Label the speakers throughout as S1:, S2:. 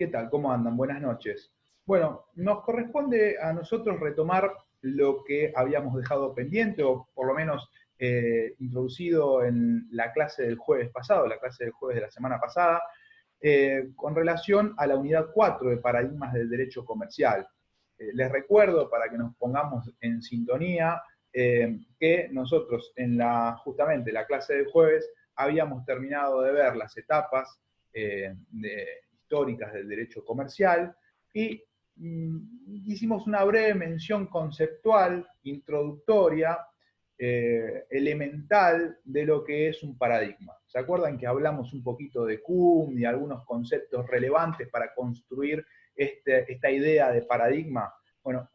S1: ¿Qué tal? ¿Cómo andan? Buenas noches. Bueno, nos corresponde a nosotros retomar lo que habíamos dejado pendiente, o por lo menos introducido en la clase del jueves pasado, la clase del jueves de la semana pasada, con relación a la unidad 4 de paradigmas del derecho comercial. Les recuerdo, para que nos pongamos en sintonía, que nosotros justamente la clase del jueves habíamos terminado de ver las etapas históricas del derecho comercial y hicimos una breve mención conceptual, introductoria, elemental de lo que es un paradigma. ¿Se acuerdan que hablamos un poquito de Kuhn y algunos conceptos relevantes para construir esta idea de paradigma? Bueno,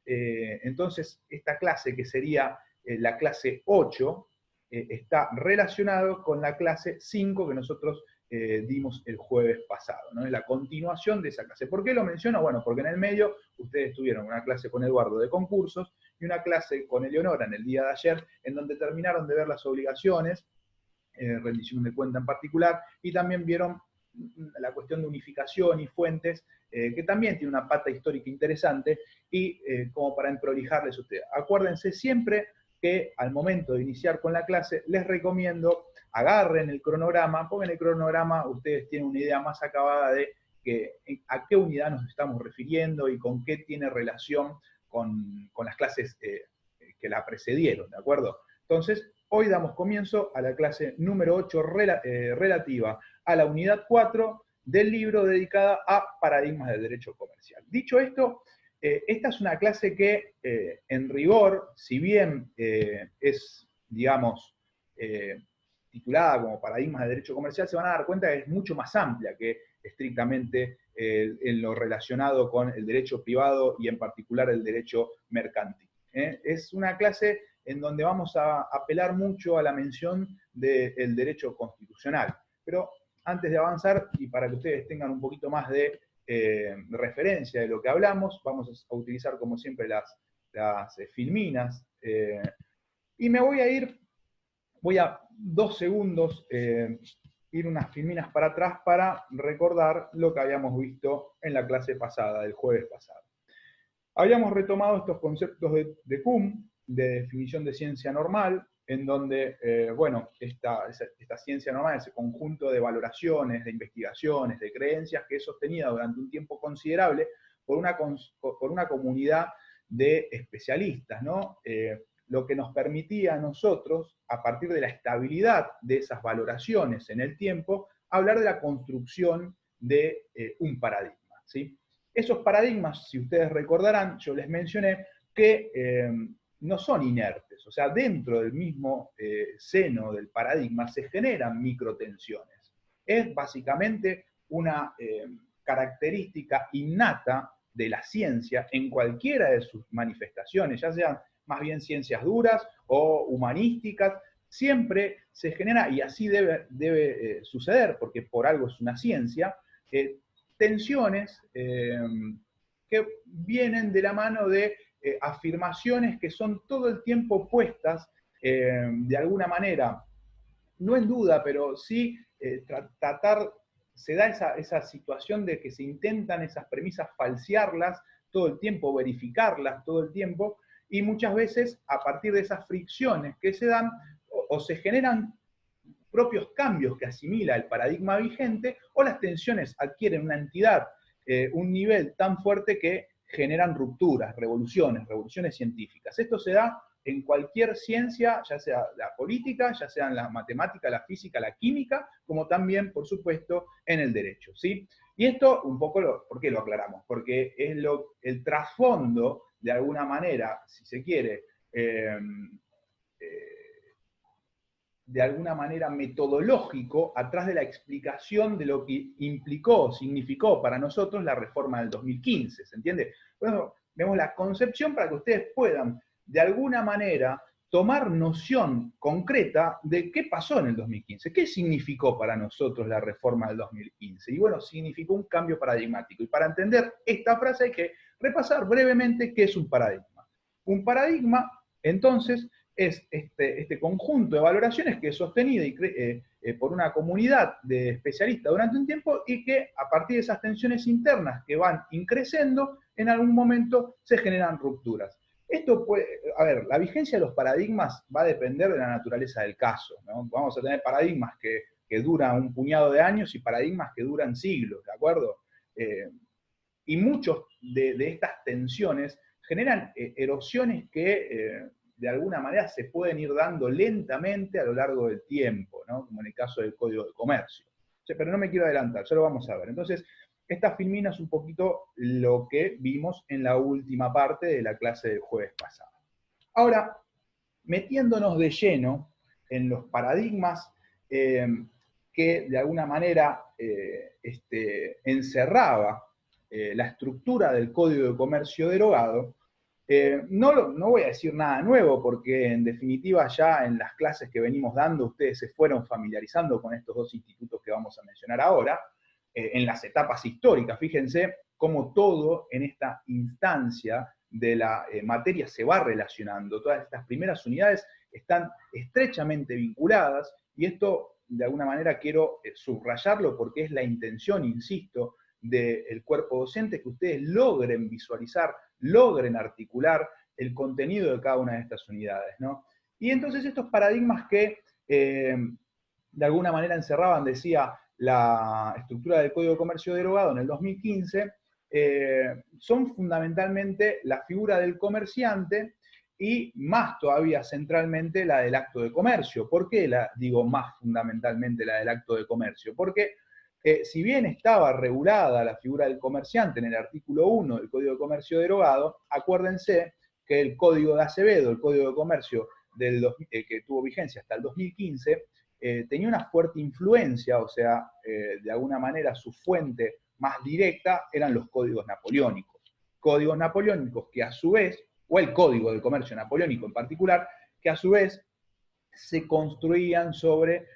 S1: entonces esta clase, que sería la clase 8, está relacionado con la clase 5 que nosotros dimos el jueves pasado, ¿no? Es la continuación de esa clase. ¿Por qué lo menciono? Bueno, porque en el medio ustedes tuvieron una clase con Eduardo de concursos y una clase con Eleonora en el día de ayer, en donde terminaron de ver las obligaciones, rendición de cuenta en particular, y también vieron la cuestión de unificación y fuentes, que también tiene una pata histórica interesante, y como para emprolijarles a ustedes. Acuérdense siempre que al momento de iniciar con la clase, les recomiendo agarren el cronograma, porque en el cronograma ustedes tienen una idea más acabada de a qué unidad nos estamos refiriendo y con qué tiene relación con las clases que la precedieron, ¿de acuerdo? Entonces, hoy damos comienzo a la clase número 8 relativa a la unidad 4 del libro dedicada a paradigmas del derecho comercial. Dicho esto, esta es una clase que, en rigor, si bien es, digamos, titulada como paradigmas del derecho comercial, se van a dar cuenta que es mucho más amplia que estrictamente en lo relacionado con el derecho privado y en particular el derecho mercantil. Es una clase en donde vamos a apelar mucho a la mención del derecho constitucional. Pero antes de avanzar, y para que ustedes tengan un poquito más de referencia de lo que hablamos, vamos a utilizar como siempre las filminas, y me voy a 2 segundos ir unas filminas para atrás para recordar lo que habíamos visto en la clase pasada, del jueves pasado. Habíamos retomado estos conceptos de Kuhn, de definición de ciencia normal, en donde, bueno, esta ciencia normal, ese conjunto de valoraciones, de investigaciones, de creencias, que es sostenida durante un tiempo considerable por una comunidad de especialistas, ¿no? Lo que nos permitía a nosotros, a partir de la estabilidad de esas valoraciones en el tiempo, hablar de la construcción de un paradigma, ¿sí? Esos paradigmas, si ustedes recordarán, yo les mencioné que no son inertes, o sea, dentro del mismo seno del paradigma se generan microtensiones. Es básicamente una característica innata de la ciencia en cualquiera de sus manifestaciones, ya sean más bien ciencias duras o humanísticas, siempre se genera, y así debe suceder, porque por algo es una ciencia, tensiones que vienen de la mano de afirmaciones que son todo el tiempo puestas de alguna manera, no en duda, pero sí se da esa situación de que se intentan esas premisas falsearlas todo el tiempo, verificarlas todo el tiempo, y muchas veces a partir de esas fricciones que se dan o se generan propios cambios que asimila el paradigma vigente, o las tensiones adquieren una entidad, un nivel tan fuerte que generan rupturas, revoluciones científicas. Esto se da en cualquier ciencia, ya sea la política, ya sea en la matemática, la física, la química, como también, por supuesto, en el derecho, ¿sí? Y esto, un poco, ¿por qué lo aclaramos? Porque es el trasfondo, de alguna manera, si se quiere, de alguna manera metodológico atrás de la explicación de lo que significó para nosotros la reforma del 2015, ¿se entiende? Bueno, vemos la concepción para que ustedes puedan, de alguna manera, tomar noción concreta de qué pasó en el 2015, qué significó para nosotros la reforma del 2015. Y bueno, significó un cambio paradigmático. Y para entender esta frase hay que repasar brevemente qué es un paradigma. Un paradigma, entonces, es este conjunto de valoraciones que es sostenido por una comunidad de especialistas durante un tiempo y que a partir de esas tensiones internas que van increciendo, en algún momento se generan rupturas. Esto puede, a ver, la vigencia de los paradigmas va a depender de la naturaleza del caso, ¿no? Vamos a tener paradigmas que duran un puñado de años y paradigmas que duran siglos, ¿de acuerdo? Y muchos de estas tensiones generan erosiones que de alguna manera se pueden ir dando lentamente a lo largo del tiempo, ¿no? Como en el caso del Código de Comercio. Pero no me quiero adelantar, ya lo vamos a ver. Entonces, esta filmina es un poquito lo que vimos en la última parte de la clase del jueves pasado. Ahora, metiéndonos de lleno en los paradigmas que de alguna manera encerraba la estructura del Código de Comercio derogado, no voy a decir nada nuevo, porque en definitiva ya en las clases que venimos dando ustedes se fueron familiarizando con estos dos institutos que vamos a mencionar ahora, en las etapas históricas. Fíjense cómo todo en esta instancia de la materia se va relacionando. Todas estas primeras unidades están estrechamente vinculadas, y esto de alguna manera quiero subrayarlo porque es la intención, insisto, del cuerpo docente, que ustedes logren visualizar, logren articular el contenido de cada una de estas unidades, ¿no? Y entonces estos paradigmas que de alguna manera encerraban, decía, la estructura del Código de Comercio derogado en el 2015, son fundamentalmente la figura del comerciante y más todavía centralmente la del acto de comercio. ¿Por qué digo más fundamentalmente la del acto de comercio? Porque si bien estaba regulada la figura del comerciante en el artículo 1 del Código de Comercio derogado, acuérdense que el Código de Acevedo, el Código de Comercio que tuvo vigencia hasta el 2015, tenía una fuerte influencia, o sea, de alguna manera su fuente más directa eran los códigos napoleónicos. Códigos napoleónicos que a su vez, o el Código de Comercio napoleónico en particular, que a su vez se construían sobre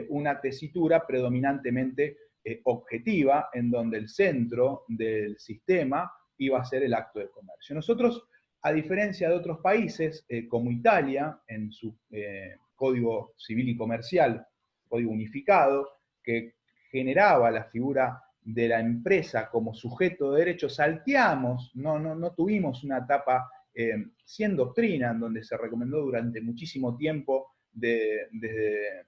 S1: una tesitura predominantemente objetiva, en donde el centro del sistema iba a ser el acto de comercio. Nosotros, a diferencia de otros países, como Italia, en su Código Civil y Comercial, Código Unificado, que generaba la figura de la empresa como sujeto de derecho, salteamos, no tuvimos una etapa sin doctrina, en donde se recomendó durante muchísimo tiempo desde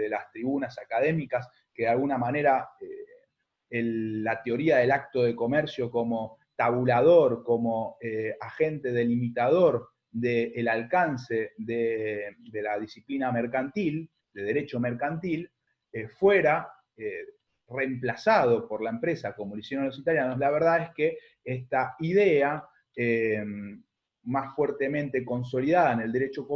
S1: las tribunas académicas, que de alguna manera la teoría del acto de comercio como tabulador, como agente delimitador del alcance de la disciplina mercantil, de derecho mercantil, fuera reemplazado por la empresa, como lo hicieron los italianos. La verdad es que esta idea más fuertemente consolidada en el derecho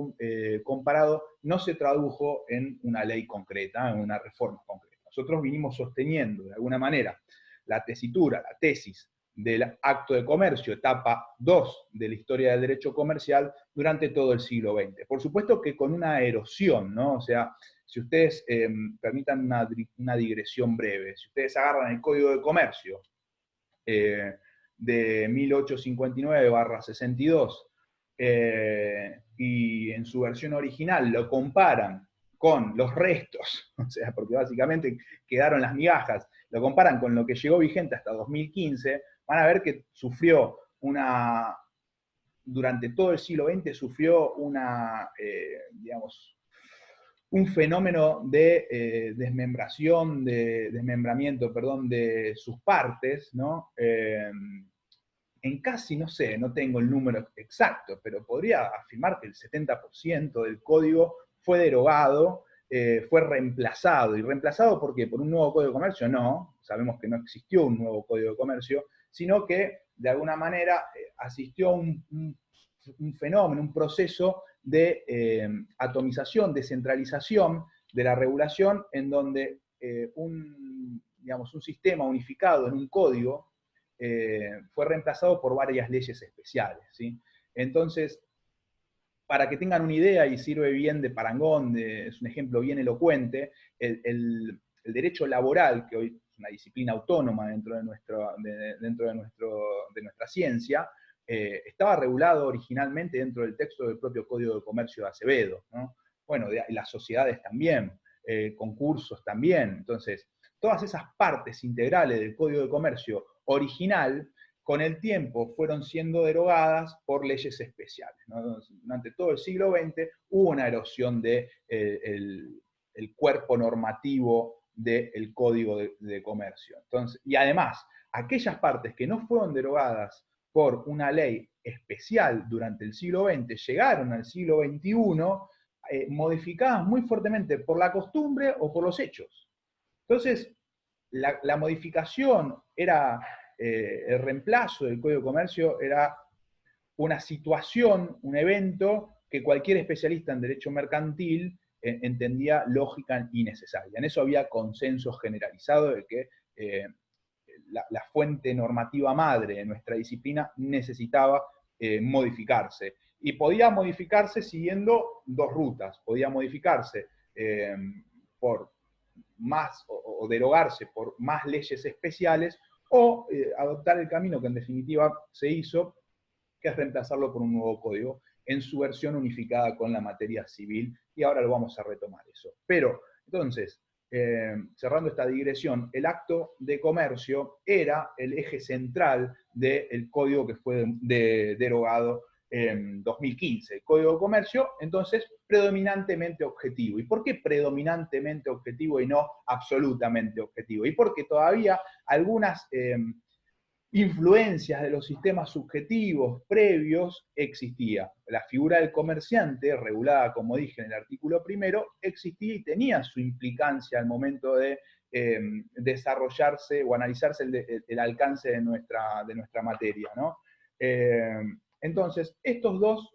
S1: comparado no se tradujo en una ley concreta, en una reforma concreta. Nosotros vinimos sosteniendo de alguna manera la tesitura, la tesis del acto de comercio, etapa 2 de la historia del derecho comercial, durante todo el siglo XX. Por supuesto que con una erosión, ¿no? O sea, si ustedes permitan una digresión breve, si ustedes agarran el Código de Comercio de 1859/62 y en su versión original lo comparan con los restos, o sea, porque básicamente quedaron las migajas, lo comparan con lo que llegó vigente hasta 2015, van a ver que durante todo el siglo XX sufrió un fenómeno de desmembramiento, de sus partes, ¿no? En casi, no sé, no tengo el número exacto, pero podría afirmar que el 70% del código fue derogado, fue reemplazado. ¿Y reemplazado por qué? ¿Por un nuevo Código de Comercio? No, sabemos que no existió un nuevo Código de Comercio, sino que de alguna manera asistió a un fenómeno, un proceso de atomización, descentralización de la regulación, en donde un sistema unificado en un código fue reemplazado por varias leyes especiales, ¿sí? Entonces, para que tengan una idea, y sirve bien de parangón, es un ejemplo bien elocuente, el derecho laboral, que hoy es una disciplina autónoma dentro de nuestra ciencia, estaba regulado originalmente dentro del texto del propio Código de Comercio de Acevedo, ¿no? Bueno, las sociedades también. concursos también. Entonces, todas esas partes integrales del Código de Comercio original, con el tiempo fueron siendo derogadas por leyes especiales, ¿no? Durante todo el siglo XX hubo una erosión del el cuerpo normativo del Código de Comercio. Entonces, y además, aquellas partes que no fueron derogadas por una ley especial durante el siglo XX, llegaron al siglo XXI modificadas muy fuertemente por la costumbre o por los hechos. Entonces, la modificación era, el reemplazo del Código de Comercio era una situación, un evento que cualquier especialista en derecho mercantil entendía lógica y necesaria. En eso había consenso generalizado de que la fuente normativa madre de nuestra disciplina necesitaba modificarse. Y podía modificarse siguiendo dos rutas. Podía modificarse por más, o derogarse por más leyes especiales, o adoptar el camino que en definitiva se hizo, que es reemplazarlo por un nuevo código en su versión unificada con la materia civil, y ahora lo vamos a retomar eso. Pero, entonces, cerrando esta digresión, el acto de comercio era el eje central del código que fue derogado en 2015. El Código de Comercio, entonces, predominantemente objetivo. ¿Y por qué predominantemente objetivo y no absolutamente objetivo? Y porque todavía algunas influencias de los sistemas subjetivos previos existía. La figura del comerciante, regulada, como dije, en el artículo primero, existía y tenía su implicancia al momento de desarrollarse o analizarse el alcance de nuestra materia, ¿no? Entonces, estos dos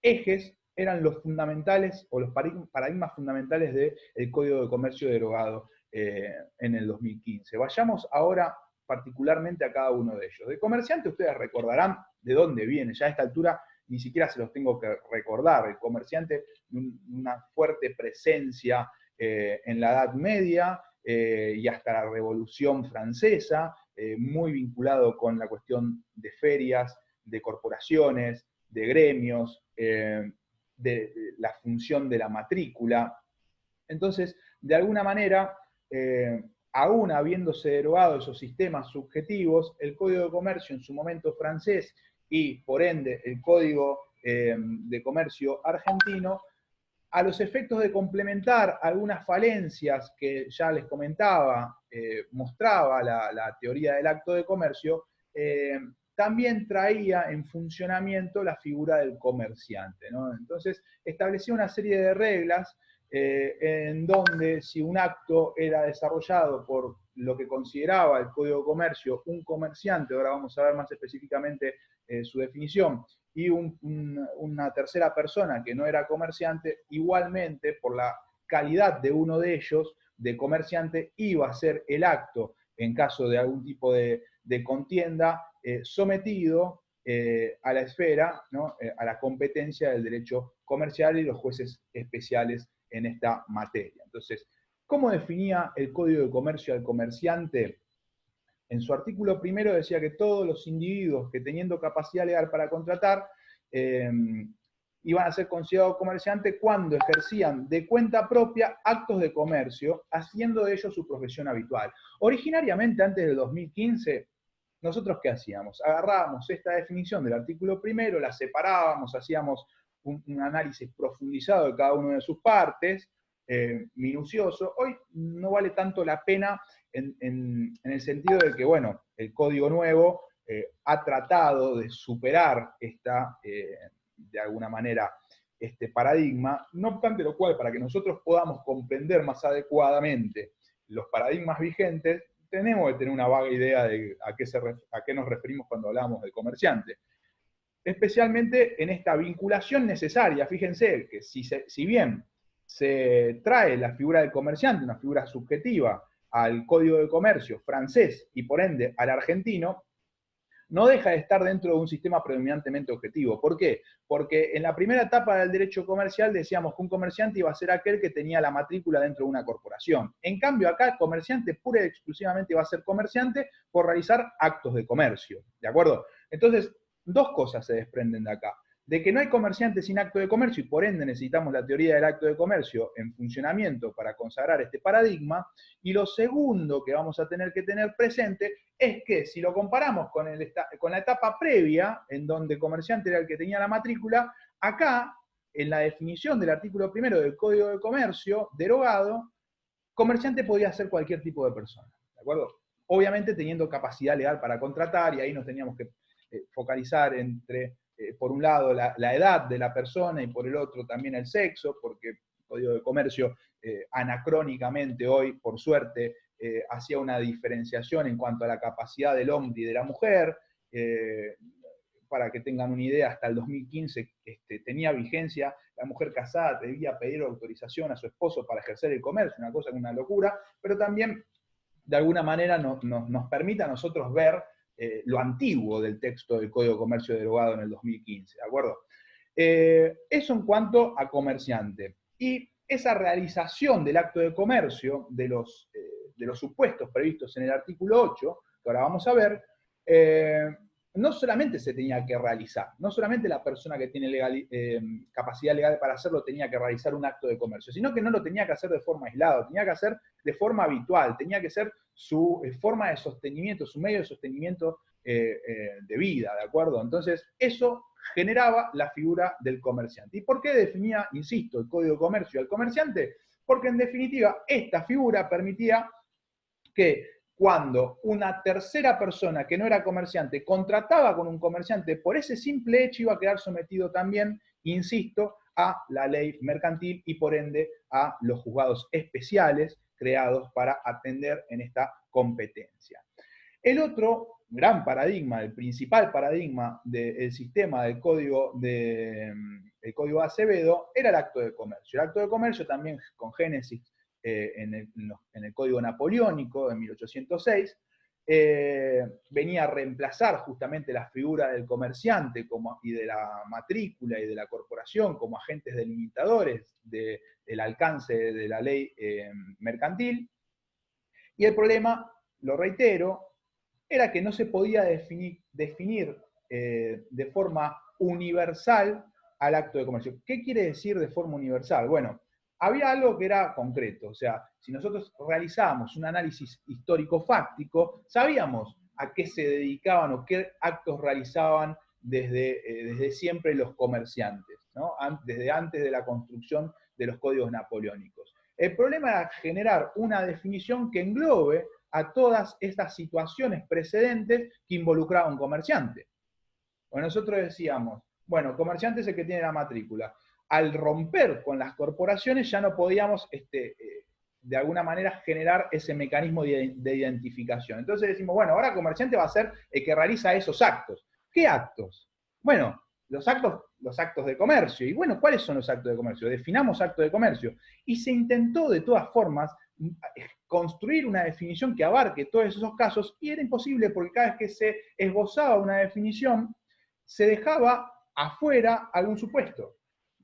S1: ejes eran los fundamentales, o los paradigmas fundamentales del Código de Comercio derogado en el 2015. Vayamos ahora particularmente a cada uno de ellos. De comerciante ustedes recordarán de dónde viene, ya a esta altura ni siquiera se los tengo que recordar. El comerciante, una fuerte presencia en la Edad Media y hasta la Revolución Francesa, muy vinculado con la cuestión de ferias, de corporaciones, de gremios, de la función de la matrícula. Entonces, de alguna manera, aún habiéndose derogado esos sistemas subjetivos, el Código de Comercio en su momento francés y por ende el Código de Comercio argentino, a los efectos de complementar algunas falencias que ya les comentaba, mostraba la teoría del acto de comercio, también traía en funcionamiento la figura del comerciante, ¿no? Entonces establecía una serie de reglas en donde si un acto era desarrollado por lo que consideraba el Código de Comercio un comerciante, ahora vamos a ver más específicamente su definición, y una tercera persona que no era comerciante, igualmente por la calidad de uno de ellos, de comerciante, iba a ser el acto, en caso de algún tipo de contienda, sometido a la esfera, ¿no? A la competencia del derecho comercial y los jueces especiales en esta materia. Entonces, ¿cómo definía el Código de Comercio al comerciante? En su artículo primero decía que todos los individuos que teniendo capacidad legal para contratar iban a ser considerados comerciantes cuando ejercían de cuenta propia actos de comercio, haciendo de ellos su profesión habitual. Originariamente, antes del 2015, ¿nosotros qué hacíamos? Agarrábamos esta definición del artículo primero, la separábamos, hacíamos un análisis profundizado de cada una de sus partes, minucioso. Hoy no vale tanto la pena en el sentido de que, bueno, el Código Nuevo ha tratado de superar de alguna manera, este paradigma, no obstante lo cual, para que nosotros podamos comprender más adecuadamente los paradigmas vigentes, tenemos que tener una vaga idea de a qué nos referimos cuando hablamos del comerciante. Especialmente en esta vinculación necesaria. Fíjense que si bien se trae la figura del comerciante, una figura subjetiva, al Código de Comercio francés y por ende al argentino, no deja de estar dentro de un sistema predominantemente objetivo. ¿Por qué? Porque en la primera etapa del derecho comercial decíamos que un comerciante iba a ser aquel que tenía la matrícula dentro de una corporación. En cambio, acá el comerciante pura y exclusivamente va a ser comerciante por realizar actos de comercio. ¿De acuerdo? Entonces, dos cosas se desprenden de acá. de que no hay comerciante sin acto de comercio y por ende necesitamos la teoría del acto de comercio en funcionamiento para consagrar este paradigma. Y lo segundo que vamos a tener que tener presente es que si lo comparamos con la etapa previa, en donde comerciante era el que tenía la matrícula, acá, en la definición del artículo 1 del Código de Comercio derogado, comerciante podía ser cualquier tipo de persona, ¿de acuerdo? Obviamente teniendo capacidad legal para contratar, y ahí nos teníamos que focalizar entre, por un lado, la edad de la persona y por el otro también el sexo, porque el Código de Comercio anacrónicamente hoy, por suerte, hacía una diferenciación en cuanto a la capacidad del hombre y de la mujer. Para que tengan una idea, hasta el 2015 tenía vigencia, la mujer casada debía pedir autorización a su esposo para ejercer el comercio, una cosa, una locura, pero también de alguna manera nos permite a nosotros ver lo antiguo del texto del Código de Comercio derogado en el 2015, ¿de acuerdo? Eso en cuanto a comerciante. Y esa realización del acto de comercio, de los supuestos previstos en el artículo 8, que ahora vamos a ver, no solamente se tenía que realizar, no solamente la persona que tiene capacidad legal para hacerlo tenía que realizar un acto de comercio, sino que no lo tenía que hacer de forma aislada, tenía que hacer de forma habitual, tenía que ser su forma de sostenimiento, su medio de sostenimiento de vida, ¿de acuerdo? Entonces, eso generaba la figura del comerciante. ¿Y por qué definía, insisto, el Código de Comercio al comerciante? Porque en definitiva, esta figura permitía que cuando una tercera persona que no era comerciante contrataba con un comerciante, por ese simple hecho iba a quedar sometido también, insisto, a la ley mercantil y por ende a los juzgados especiales creados para atender en esta competencia. El otro gran paradigma, el principal paradigma del sistema del Código de Acevedo era el acto de comercio. El acto de comercio también con génesis en el Código Napoleónico de 1806, venía a reemplazar justamente la figura del comerciante y de la matrícula y de la corporación como agentes delimitadores del alcance de la ley mercantil. Y el problema, lo reitero, era que no se podía definir de forma universal al acto de comercio. ¿Qué quiere decir de forma universal? Bueno, había algo que era concreto, o sea, si nosotros realizábamos un análisis histórico-fáctico, sabíamos a qué se dedicaban o qué actos realizaban desde siempre los comerciantes, ¿no? Desde antes de la construcción de los códigos napoleónicos. El problema era generar una definición que englobe a todas estas situaciones precedentes que involucraban a un comerciante. Bueno, nosotros decíamos, bueno, comerciante es el que tiene la matrícula. Al romper con las corporaciones ya no podíamos, de alguna manera, generar ese mecanismo de identificación. Entonces decimos, bueno, ahora comerciante va a ser el que realiza esos actos. ¿Qué actos? Bueno, los actos de comercio. Y bueno, ¿cuáles son los actos de comercio? Definamos acto de comercio. Y se intentó de todas formas construir una definición que abarque todos esos casos y era imposible porque cada vez que se esbozaba una definición se dejaba afuera algún supuesto.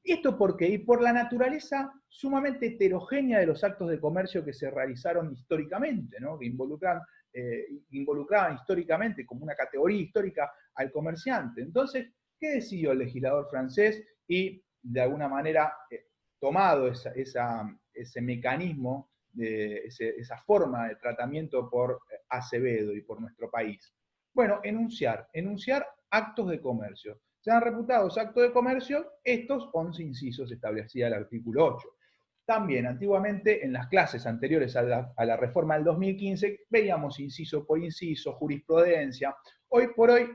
S1: ¿Y esto por qué? Y por la naturaleza sumamente heterogénea de los actos de comercio que se realizaron históricamente, ¿no? Que involucraban históricamente como una categoría histórica al comerciante. Entonces, ¿qué decidió el legislador francés? Y de alguna manera, tomado ese mecanismo, esa forma de tratamiento por Acevedo y por nuestro país. Bueno, enunciar actos de comercio. Se han reputado actos de comercio estos 11 incisos establecía el artículo 8. También, antiguamente, en las clases anteriores a la reforma del 2015, veíamos inciso por inciso, jurisprudencia. Hoy por hoy,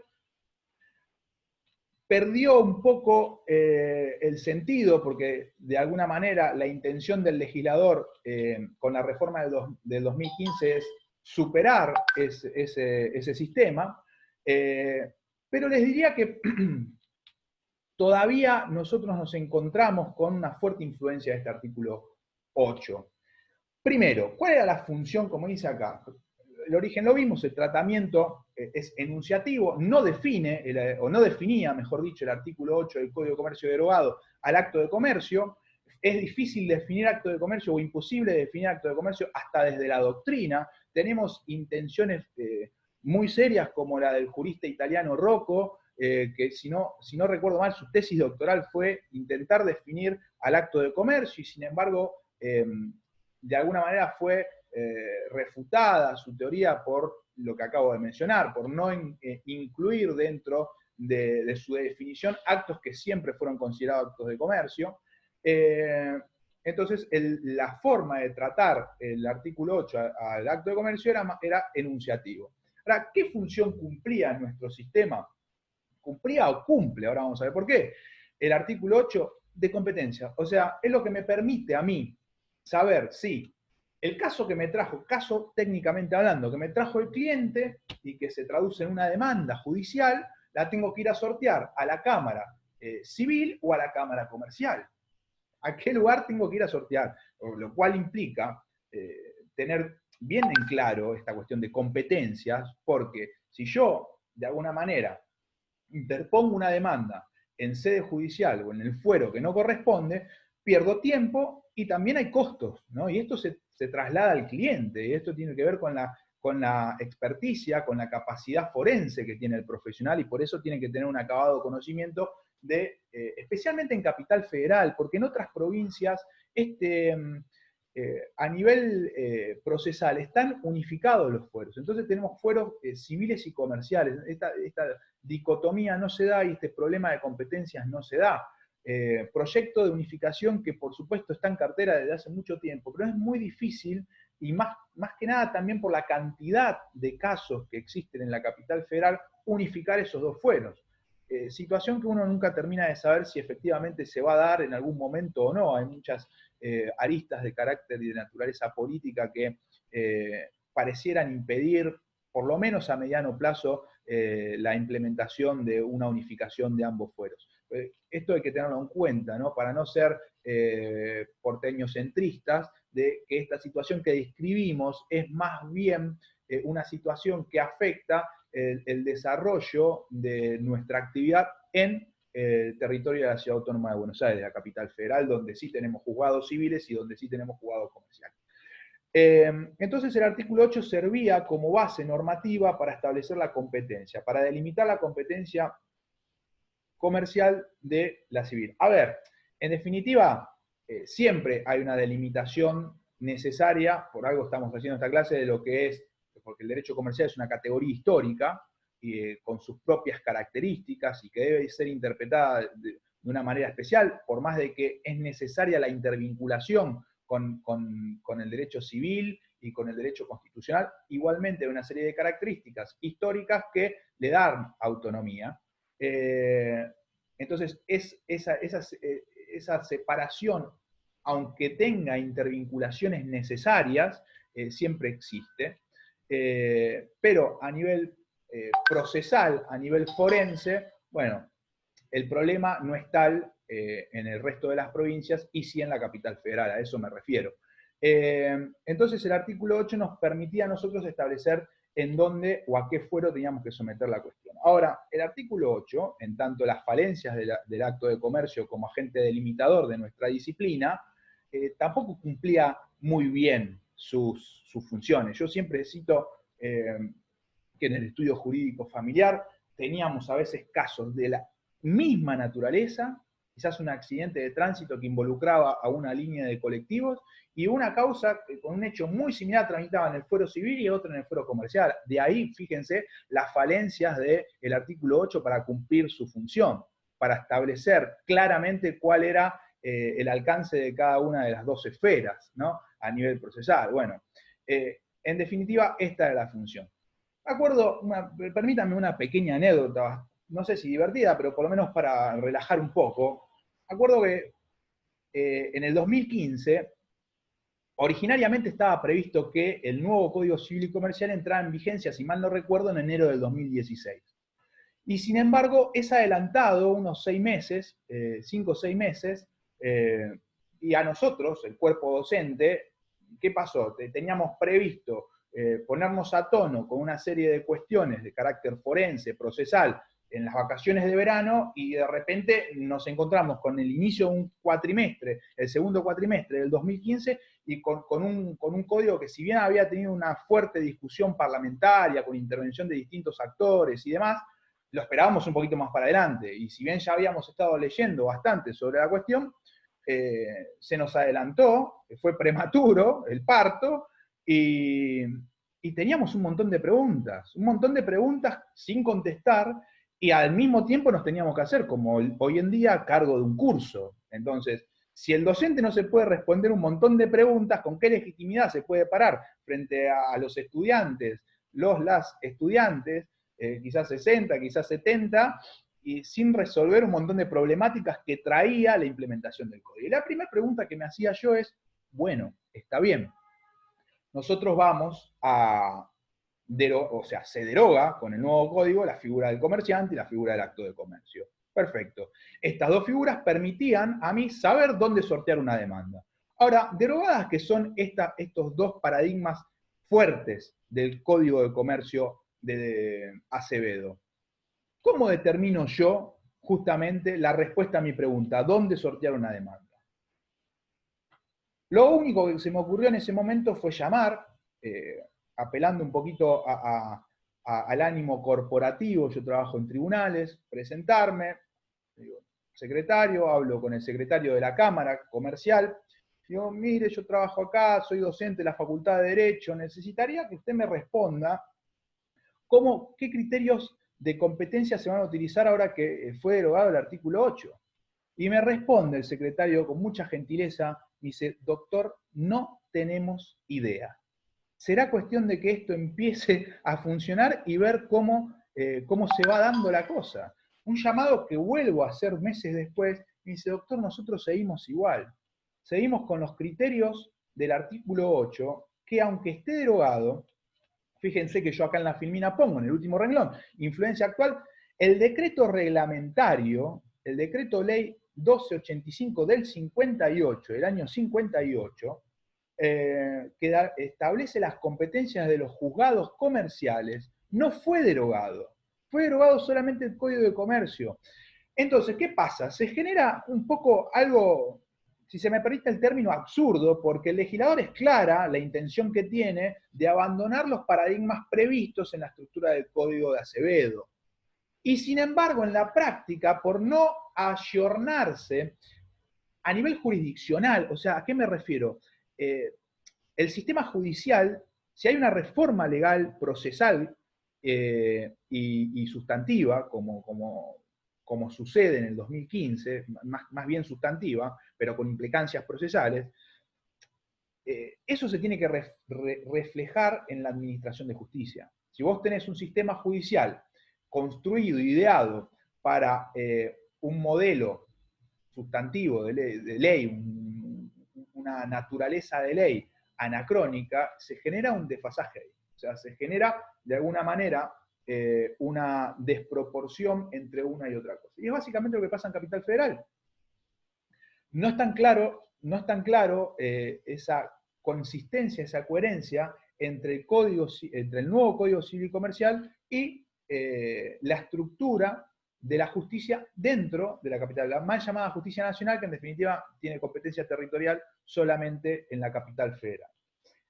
S1: perdió un poco el sentido, porque de alguna manera la intención del legislador con la reforma del 2015 es superar ese sistema, pero les diría que todavía nosotros nos encontramos con una fuerte influencia de este artículo 8. Primero, ¿cuál era la función, como dice acá? El origen lo vimos, el tratamiento es enunciativo, no define, o no definía, mejor dicho, el artículo 8 del Código de Comercio derogado al acto de comercio. Es difícil definir acto de comercio o imposible definir acto de comercio hasta desde la doctrina. Tenemos intenciones muy serias como la del jurista italiano Rocco, que si no recuerdo mal, su tesis doctoral fue intentar definir al acto de comercio, y sin embargo, de alguna manera fue refutada su teoría por lo que acabo de mencionar, por no incluir dentro de su definición actos que siempre fueron considerados actos de comercio. Entonces, la forma de tratar el artículo 8 al acto de comercio era enunciativo. Ahora, ¿qué función cumplía en nuestro sistema? ¿Cumplía o cumple? Ahora vamos a ver por qué. El artículo 8 de competencia. O sea, es lo que me permite a mí saber si el caso que me trajo, caso técnicamente hablando, que me trajo el cliente y que se traduce en una demanda judicial, la tengo que ir a sortear a la Cámara Civil o a la Cámara Comercial. ¿A qué lugar tengo que ir a sortear? Lo cual implica tener bien en claro esta cuestión de competencias, porque si yo, de alguna manera, interpongo una demanda en sede judicial o en el fuero que no corresponde, pierdo tiempo y también hay costos, ¿no? Y esto se traslada al cliente, y esto tiene que ver con la experticia, con la capacidad forense que tiene el profesional, y por eso tiene que tener un acabado conocimiento especialmente en Capital Federal, porque en otras provincias a nivel procesal están unificados los fueros. Entonces tenemos fueros civiles y comerciales. Esta dicotomía no se da y este problema de competencias no se da. Proyecto de unificación que por supuesto está en cartera desde hace mucho tiempo, pero es muy difícil, y más que nada también por la cantidad de casos que existen en la Capital Federal, unificar esos dos fueros. Situación que uno nunca termina de saber si efectivamente se va a dar en algún momento o no. Hay muchas aristas de carácter y de naturaleza política que parecieran impedir, por lo menos a mediano plazo, la implementación de una unificación de ambos fueros. Esto hay que tenerlo en cuenta, ¿no? Para no ser porteños centristas, de que esta situación que describimos es más bien una situación que afecta el desarrollo de nuestra actividad en el territorio de la Ciudad Autónoma de Buenos Aires, la capital federal, donde sí tenemos juzgados civiles y donde sí tenemos juzgados comerciales. Entonces el artículo 8 servía como base normativa para establecer la competencia, para delimitar la competencia comercial de la civil. A ver, en definitiva, siempre hay una delimitación necesaria, por algo estamos haciendo esta clase, de lo que es, porque el derecho comercial es una categoría histórica, con sus propias características y que debe ser interpretada de una manera especial, por más de que es necesaria la intervinculación con el derecho civil y con el derecho constitucional, igualmente hay una serie de características históricas que le dan autonomía. Entonces, esa separación, aunque tenga intervinculaciones necesarias, siempre existe, pero a nivel procesal, a nivel forense, bueno, el problema no es tal en el resto de las provincias y sí en la capital federal, a eso me refiero. Entonces el artículo 8 nos permitía a nosotros establecer en dónde o a qué fuero teníamos que someter la cuestión. Ahora, el artículo 8, en tanto las falencias del acto de comercio como agente delimitador de nuestra disciplina, tampoco cumplía muy bien sus funciones. Yo siempre cito que en el estudio jurídico familiar teníamos a veces casos de la misma naturaleza, quizás un accidente de tránsito que involucraba a una línea de colectivos, y una causa con un hecho muy similar tramitaba en el fuero civil y otro en el fuero comercial. De ahí, fíjense, las falencias del artículo 8 para cumplir su función, para establecer claramente cuál era el alcance de cada una de las dos esferas, ¿no? A nivel procesal. Bueno, en definitiva, esta es la función. Permítanme una pequeña anécdota, no sé si divertida, pero por lo menos para relajar un poco. Acuerdo que en el 2015, originariamente estaba previsto que el nuevo Código Civil y Comercial entrara en vigencia, si mal no recuerdo, en enero del 2016. Y sin embargo, es adelantado unos 6 meses, 5 o 6 meses, y a nosotros, el cuerpo docente, ¿qué pasó? Teníamos previsto ponernos a tono con una serie de cuestiones de carácter forense, procesal, en las vacaciones de verano, y de repente nos encontramos con el inicio de un cuatrimestre, el segundo cuatrimestre del 2015, y con un código que, si bien había tenido una fuerte discusión parlamentaria, con intervención de distintos actores y demás, lo esperábamos un poquito más para adelante, y si bien ya habíamos estado leyendo bastante sobre la cuestión, se nos adelantó, fue prematuro el parto, y teníamos un montón de preguntas sin contestar, y al mismo tiempo nos teníamos que hacer, como hoy en día, a cargo de un curso. Entonces, si el docente no se puede responder un montón de preguntas, ¿con qué legitimidad se puede parar frente a los estudiantes, las estudiantes, quizás 60, quizás 70, y sin resolver un montón de problemáticas que traía la implementación del código? Y la primera pregunta que me hacía yo es, bueno, está bien, nosotros vamos a, o sea, se deroga con el nuevo código la figura del comerciante y la figura del acto de comercio. Perfecto. Estas dos figuras permitían a mí saber dónde sortear una demanda. Ahora, derogadas que son estos dos paradigmas fuertes del Código de Comercio de Acevedo, ¿cómo determino yo justamente la respuesta a mi pregunta? ¿Dónde sortear una demanda? Lo único que se me ocurrió en ese momento fue llamar, apelando un poquito al ánimo corporativo. Yo trabajo en tribunales, presentarme, digo, secretario, hablo con el secretario de la Cámara Comercial, digo, mire, yo trabajo acá, soy docente de la Facultad de Derecho, necesitaría que usted me responda qué criterios de competencia se van a utilizar ahora que fue derogado el artículo 8. Y me responde el secretario con mucha gentileza, me dice, doctor, no tenemos idea. Será cuestión de que esto empiece a funcionar y ver cómo se va dando la cosa. Un llamado que vuelvo a hacer meses después, me dice, doctor, nosotros seguimos igual. Seguimos con los criterios del artículo 8, que aunque esté derogado, fíjense que yo acá en la filmina pongo, en el último renglón, influencia actual, el decreto reglamentario, el decreto ley 1285 del 58, del año 58, que establece las competencias de los juzgados comerciales, no fue derogado. Fue derogado solamente el Código de Comercio. Entonces, ¿qué pasa? Se genera un poco algo, si se me permite el término, absurdo, porque el legislador es clara la intención que tiene de abandonar los paradigmas previstos en la estructura del Código de Acevedo. Y sin embargo, en la práctica, por no ayornarse a nivel jurisdiccional, o sea, ¿a qué me refiero? El sistema judicial, si hay una reforma legal procesal y sustantiva, como sucede en el 2015, más bien sustantiva, pero con implicancias procesales, eso se tiene que reflejar en la administración de justicia. Si vos tenés un sistema judicial construido, ideado para un modelo sustantivo de ley, una naturaleza de ley anacrónica, se genera un desfasaje ahí. O sea, se genera de alguna manera una desproporción entre una y otra cosa. Y es básicamente lo que pasa en Capital Federal. No es tan claro esa consistencia, esa coherencia entre el nuevo Código Civil y Comercial y la estructura de la justicia dentro de la capital, la mal llamada justicia nacional, que en definitiva tiene competencia territorial solamente en la capital federal.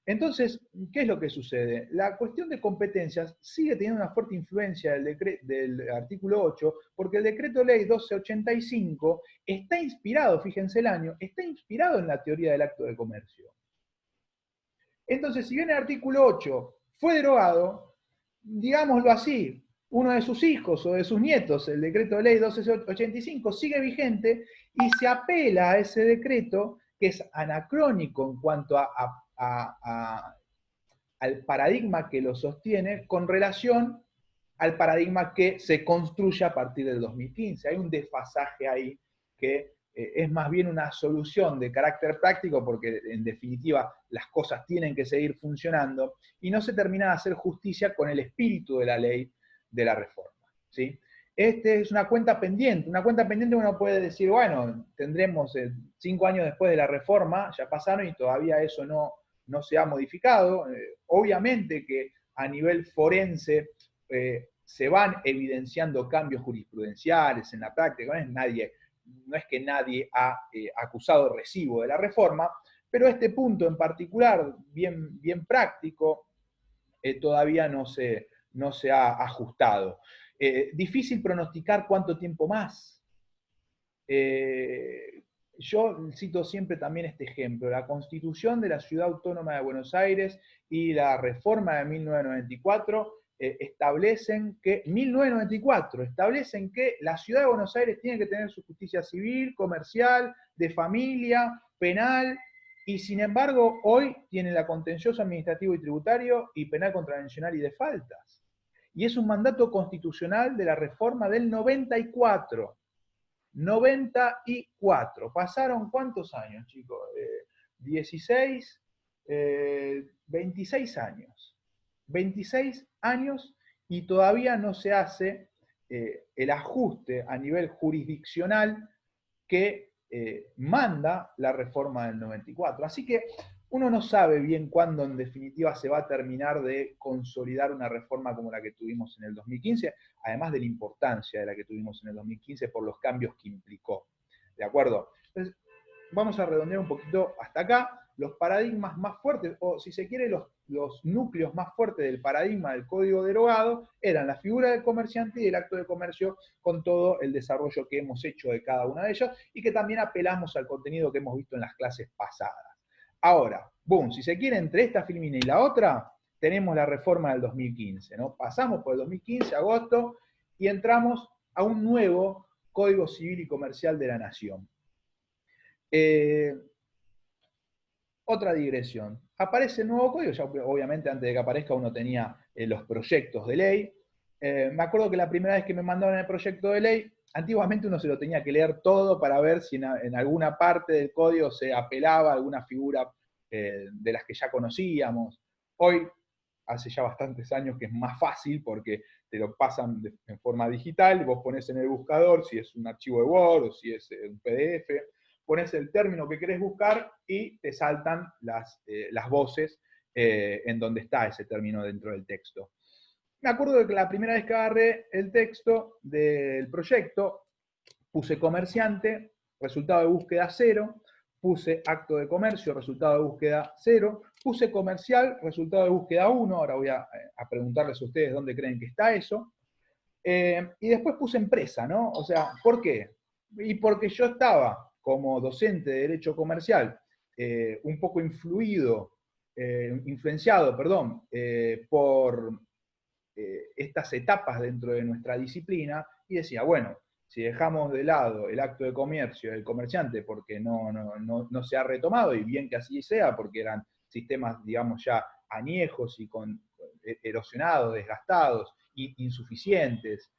S1: Entonces, ¿qué es lo que sucede? La cuestión de competencias sigue teniendo una fuerte influencia del artículo 8, porque el decreto ley 1285 está inspirado, fíjense el año, está inspirado en la teoría del acto de comercio. Entonces, si bien el artículo 8 fue derogado, digámoslo así, uno de sus hijos o de sus nietos, el decreto de ley 1285, sigue vigente y se apela a ese decreto que es anacrónico en cuanto al paradigma que lo sostiene con relación al paradigma que se construye a partir del 2015. Hay un desfasaje ahí que es más bien una solución de carácter práctico, porque en definitiva las cosas tienen que seguir funcionando, y no se termina de hacer justicia con el espíritu de la ley de la reforma, ¿sí? Este es una cuenta pendiente uno puede decir, bueno, tendremos 5 años después de la reforma, ya pasaron y todavía eso no se ha modificado. Obviamente que a nivel forense se van evidenciando cambios jurisprudenciales en la práctica, no es que nadie ha acusado recibo de la reforma, pero este punto en particular, bien práctico, todavía no se ha ajustado. Difícil pronosticar cuánto tiempo más. Yo cito siempre también este ejemplo, la Constitución de la Ciudad Autónoma de Buenos Aires y la reforma de 1994 establecen que, 1994, establecen que la Ciudad de Buenos Aires tiene que tener su justicia civil, comercial, de familia, penal, y sin embargo hoy tiene la contencioso administrativo y tributario y penal contravencional y de faltas. Y es un mandato constitucional de la reforma del 94. 94. ¿Pasaron cuántos años, chicos? 16, 26 años. 26 años y todavía no se hace el ajuste a nivel jurisdiccional que manda la reforma del 94. Así que uno no sabe bien cuándo en definitiva se va a terminar de consolidar una reforma como la que tuvimos en el 2015, además de la importancia de la que tuvimos en el 2015 por los cambios que implicó. ¿De acuerdo? Entonces, vamos a redondear un poquito hasta acá. Los paradigmas más fuertes, o si se quiere, los núcleos más fuertes del paradigma del código derogado eran la figura del comerciante y el acto de comercio, con todo el desarrollo que hemos hecho de cada una de ellas y que también apelamos al contenido que hemos visto en las clases pasadas. Ahora, boom, si se quiere, entre esta filmina y la otra, tenemos la reforma del 2015, ¿no? Pasamos por el 2015, agosto, y entramos a un nuevo Código Civil y Comercial de la Nación. Otra digresión. Aparece el nuevo código, ya obviamente antes de que aparezca uno tenía los proyectos de ley. Me acuerdo que la primera vez que me mandaron el proyecto de ley, antiguamente uno se lo tenía que leer todo para ver si en alguna parte del código se apelaba a alguna figura de las que ya conocíamos. Hoy, hace ya bastantes años que es más fácil porque te lo pasan en forma digital, vos pones en el buscador si es un archivo de Word o si es un PDF, pones el término que querés buscar y te saltan las voces en donde está ese término dentro del texto. Me acuerdo de que la primera vez que agarré el texto del proyecto, puse comerciante, resultado de búsqueda 0, puse acto de comercio, resultado de búsqueda 0, puse comercial, resultado de búsqueda 1, ahora voy a preguntarles a ustedes dónde creen que está eso, y después puse empresa, ¿no? O sea, ¿por qué? Y porque yo estaba como docente de Derecho Comercial, un poco influenciado, por estas etapas dentro de nuestra disciplina, y decía, bueno, si dejamos de lado el acto de comercio del comerciante porque no se ha retomado, y bien que así sea, porque eran sistemas, digamos, ya añejos y erosionados, desgastados, insuficientes,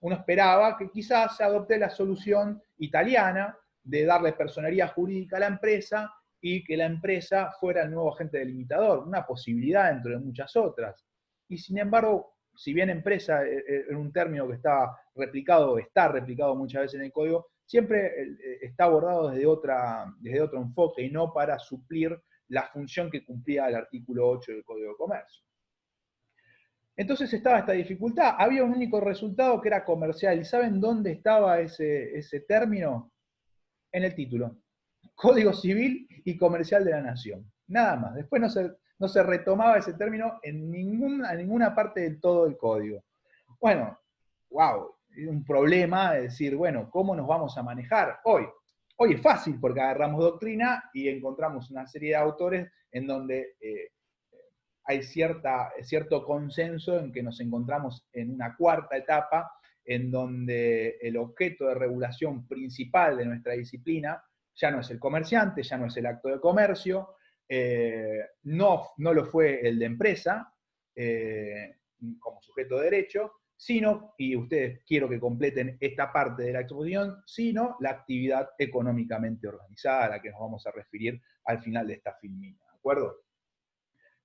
S1: uno esperaba que quizás se adopte la solución italiana de darle personería jurídica a la empresa y que la empresa fuera el nuevo agente delimitador, una posibilidad dentro de muchas otras. Y sin embargo, si bien empresa era un término que está replicado muchas veces en el código, siempre está abordado desde otro enfoque y no para suplir la función que cumplía el artículo 8 del Código de Comercio. Entonces estaba esta dificultad, había un único resultado que era comercial. ¿Y saben dónde estaba ese término? En el título. Código Civil y Comercial de la Nación. Nada más. Después no se retomaba ese término en ninguna parte del todo el código. Bueno, wow, un problema de decir, bueno, ¿cómo nos vamos a manejar hoy? Hoy es fácil porque agarramos doctrina y encontramos una serie de autores en donde hay cierto consenso en que nos encontramos en una cuarta etapa en donde el objeto de regulación principal de nuestra disciplina ya no es el comerciante, ya no es el acto de comercio, no lo fue el de empresa como sujeto de derecho, sino, y ustedes quiero que completen esta parte de la exposición, sino la actividad económicamente organizada a la que nos vamos a referir al final de esta filmina, ¿de acuerdo?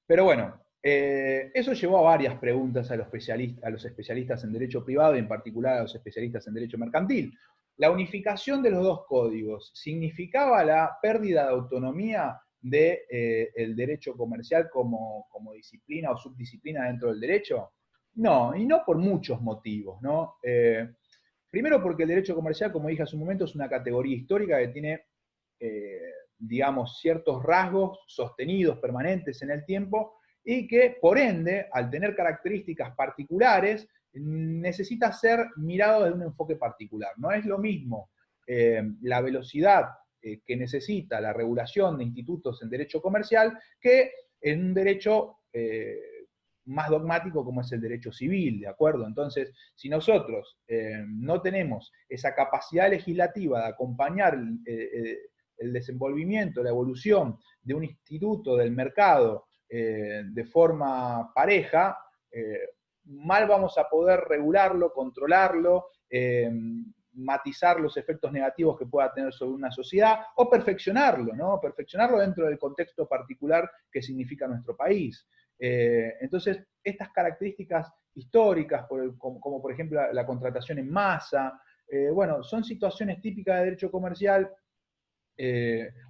S1: Pero bueno, eso llevó a varias preguntas a los especialistas en derecho privado y en particular a los especialistas en derecho mercantil. ¿La unificación de los dos códigos significaba la pérdida de autonomía del derecho comercial como disciplina o subdisciplina dentro del derecho? No, y no por muchos motivos, ¿no? Primero porque el derecho comercial, como dije hace un momento, es una categoría histórica que tiene digamos, ciertos rasgos sostenidos, permanentes en el tiempo, y que, por ende, al tener características particulares, necesita ser mirado desde un enfoque particular. No es lo mismo la velocidad que necesita la regulación de institutos en derecho comercial que en un derecho más dogmático como es el derecho civil, ¿de acuerdo? Entonces, si nosotros no tenemos esa capacidad legislativa de acompañar el desenvolvimiento, la evolución de un instituto del mercado de forma pareja, mal vamos a poder regularlo, controlarlo, matizar los efectos negativos que pueda tener sobre una sociedad, o perfeccionarlo, ¿no? Perfeccionarlo dentro del contexto particular que significa nuestro país. Entonces, estas características históricas, como por ejemplo la contratación en masa, bueno, son situaciones típicas de derecho comercial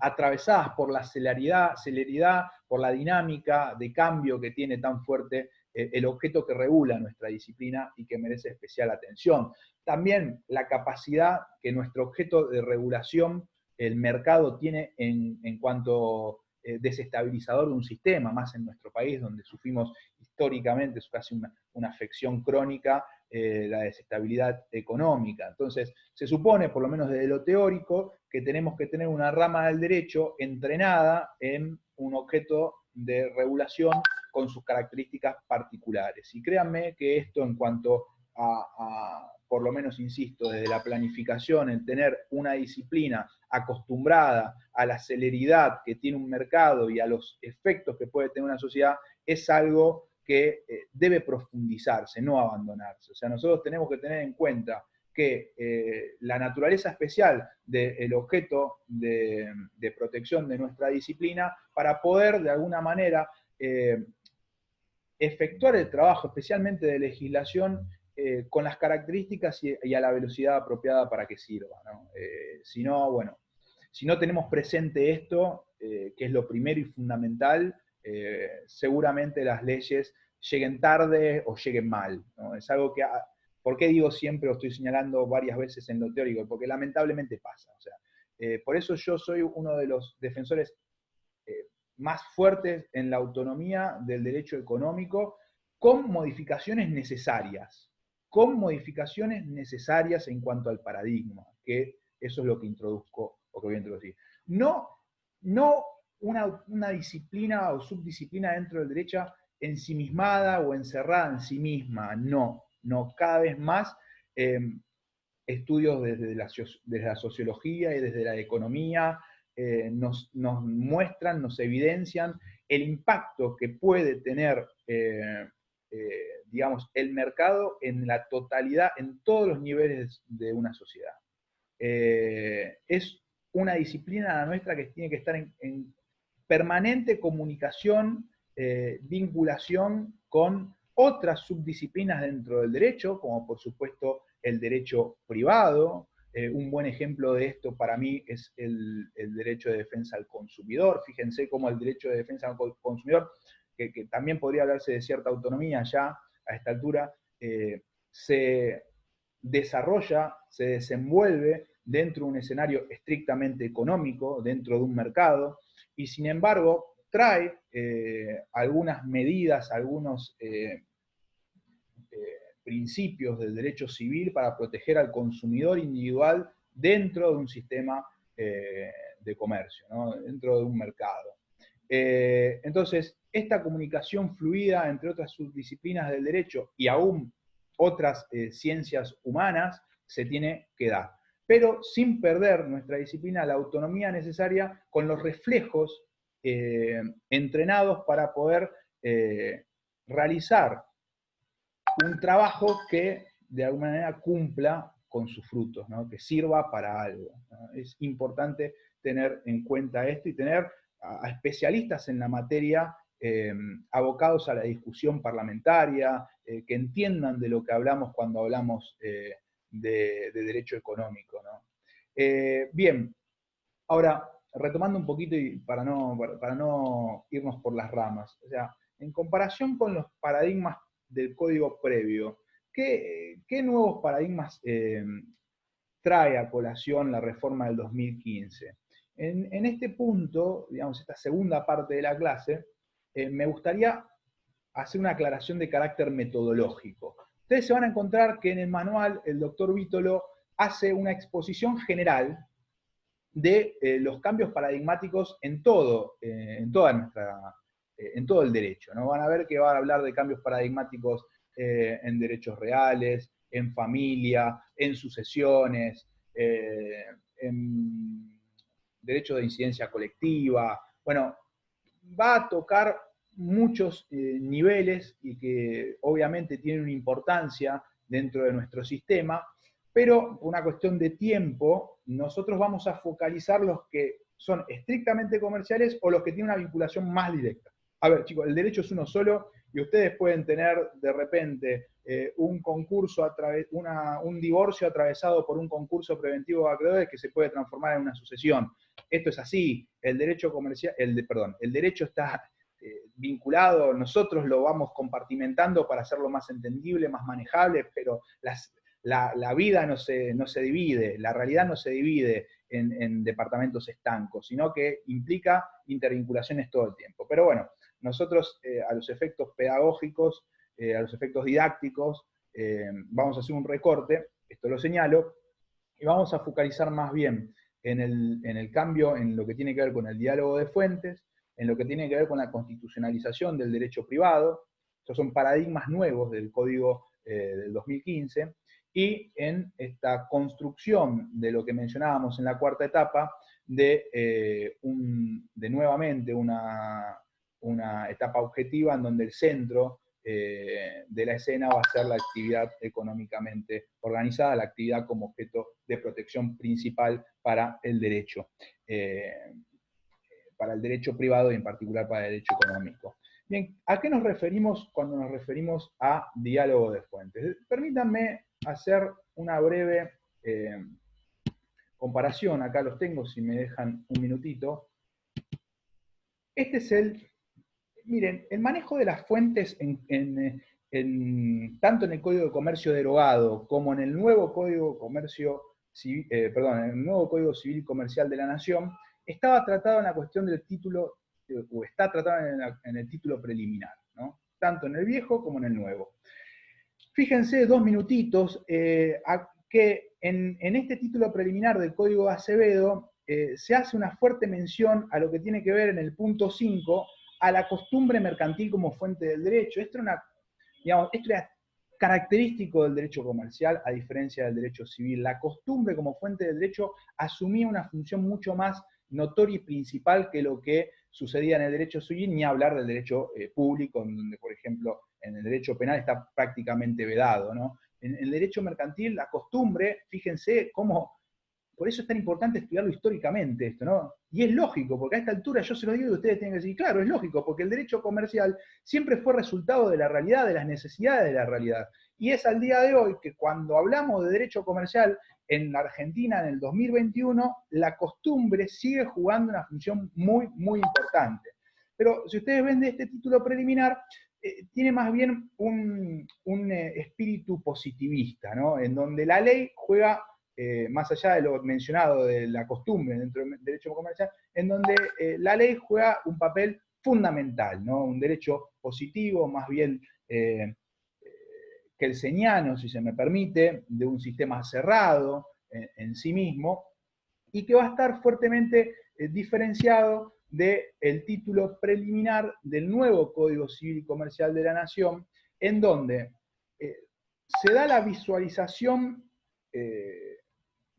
S1: atravesadas por la celeridad, por la dinámica de cambio que tiene tan fuerte el objeto que regula nuestra disciplina y que merece especial atención. También la capacidad que nuestro objeto de regulación, el mercado, tiene en cuanto desestabilizador de un sistema, más en nuestro país, donde sufrimos históricamente, es casi una afección crónica, la desestabilidad económica. Entonces, se supone, por lo menos desde lo teórico, que tenemos que tener una rama del derecho entrenada en un objeto de regulación con sus características particulares. Y créanme que esto, en cuanto por lo menos, insisto, desde la planificación, en tener una disciplina acostumbrada a la celeridad que tiene un mercado y a los efectos que puede tener una sociedad, es algo que debe profundizarse, no abandonarse. O sea, nosotros tenemos que tener en cuenta que la naturaleza especial del objeto de protección de nuestra disciplina, para poder de alguna manera efectuar el trabajo, especialmente de legislación, con las características y a la velocidad apropiada para que sirva, ¿no? Si no, bueno, si no tenemos presente esto, que es lo primero y fundamental, seguramente las leyes lleguen tarde o lleguen mal, ¿no? Es algo que, ¿por qué digo siempre, o estoy señalando varias veces en lo teórico? Porque lamentablemente pasa. O sea, por eso yo soy uno de los defensores más fuertes en la autonomía del derecho económico, con modificaciones necesarias en cuanto al paradigma, que eso es lo que introduzco, o que voy a introducir. No una disciplina o subdisciplina dentro del derecho ensimismada o encerrada en sí misma, no, cada vez más estudios desde la sociología y desde la economía nos muestran, nos evidencian el impacto que puede tener digamos, el mercado en la totalidad, en todos los niveles de una sociedad. Es una disciplina la nuestra que tiene que estar en permanente comunicación, vinculación con otras subdisciplinas dentro del derecho, como por supuesto el derecho privado. Un buen ejemplo de esto para mí es el derecho de defensa al consumidor. Fíjense cómo el derecho de defensa al consumidor, que también podría hablarse de cierta autonomía ya a esta altura, se desarrolla, se desenvuelve dentro de un escenario estrictamente económico, dentro de un mercado, y sin embargo trae algunas medidas, algunos principios del derecho civil para proteger al consumidor individual dentro de un sistema de comercio, ¿no? Dentro de un mercado. Entonces, esta comunicación fluida entre otras subdisciplinas del derecho y aún otras ciencias humanas se tiene que dar, pero sin perder nuestra disciplina la autonomía necesaria con los reflejos entrenados para poder realizar un trabajo que de alguna manera cumpla con sus frutos, ¿no? Que sirva para algo, ¿no? Es importante tener en cuenta esto y tener a especialistas en la materia abocados a la discusión parlamentaria, que entiendan de lo que hablamos cuando hablamos de derecho económico, ¿no? Bien, ahora, retomando un poquito y para no irnos por las ramas, o sea, en comparación con los paradigmas del código previo, ¿qué nuevos paradigmas trae a colación la reforma del 2015? En este punto, digamos, esta segunda parte de la clase, me gustaría hacer una aclaración de carácter metodológico. Ustedes se van a encontrar que en el manual el doctor Vítolo hace una exposición general de los cambios paradigmáticos en todo el derecho, ¿no? Van a ver que va a hablar de cambios paradigmáticos en derechos reales, en familia, en sucesiones, en derecho de incidencia colectiva. Bueno, va a tocar muchos niveles y que obviamente tienen una importancia dentro de nuestro sistema, pero por una cuestión de tiempo, nosotros vamos a focalizar los que son estrictamente comerciales o los que tienen una vinculación más directa. A ver, chicos, el derecho es uno solo y ustedes pueden tener de repente un concurso, un divorcio atravesado por un concurso preventivo de acreedores que se puede transformar en una sucesión. Esto es así, el derecho comercial, el derecho está vinculado, nosotros lo vamos compartimentando para hacerlo más entendible, más manejable, pero la vida no se divide, la realidad no se divide en departamentos estancos, sino que implica intervinculaciones todo el tiempo. Pero bueno, nosotros a los efectos pedagógicos, a los efectos didácticos, vamos a hacer un recorte, esto lo señalo, y vamos a focalizar más bien en el cambio, en lo que tiene que ver con el diálogo de fuentes, en lo que tiene que ver con la constitucionalización del derecho privado. Estos son paradigmas nuevos del Código del 2015, y en esta construcción de lo que mencionábamos en la cuarta etapa, de nuevamente una etapa objetiva en donde el centro de la escena va a ser la actividad económicamente organizada, la actividad como objeto de protección principal para el derecho privado y en particular para el derecho económico. Bien, ¿a qué nos referimos cuando nos referimos a diálogo de fuentes? Permítanme hacer una breve comparación, acá los tengo si me dejan un minutito. Este es miren, el manejo de las fuentes tanto en el Código de Comercio derogado como en el nuevo Código Civil y Comercial de la Nación, estaba tratado en la cuestión del título, o está tratado en el título preliminar, ¿no? Tanto en el viejo como en el nuevo. Fíjense 2 minutitos que en este título preliminar del Código de Acevedo se hace una fuerte mención a lo que tiene que ver en el punto 5 a la costumbre mercantil como fuente del derecho. Esto era característico del derecho comercial, a diferencia del derecho civil. La costumbre como fuente del derecho asumía una función mucho más notoria y principal que lo que sucedía en el derecho civil, ni hablar del derecho público, donde, por ejemplo, en el derecho penal está prácticamente vedado, ¿no? En el derecho mercantil, la costumbre, fíjense cómo. Por eso es tan importante estudiarlo históricamente esto, ¿no? Y es lógico, porque a esta altura yo se lo digo y ustedes tienen que decir, claro, es lógico, porque el derecho comercial siempre fue resultado de la realidad, de las necesidades de la realidad. Y es al día de hoy que cuando hablamos de derecho comercial en la Argentina en el 2021, la costumbre sigue jugando una función muy, muy importante. Pero si ustedes ven de este título preliminar, tiene más bien un espíritu positivista, ¿no? En donde la ley juega más allá de lo mencionado de la costumbre dentro del derecho comercial, en donde la ley juega un papel fundamental, ¿no? Un derecho positivo, más bien kelseniano, si se me permite, de un sistema cerrado en sí mismo, y que va a estar fuertemente diferenciado del título preliminar del nuevo Código Civil y Comercial de la Nación, en donde se da la visualización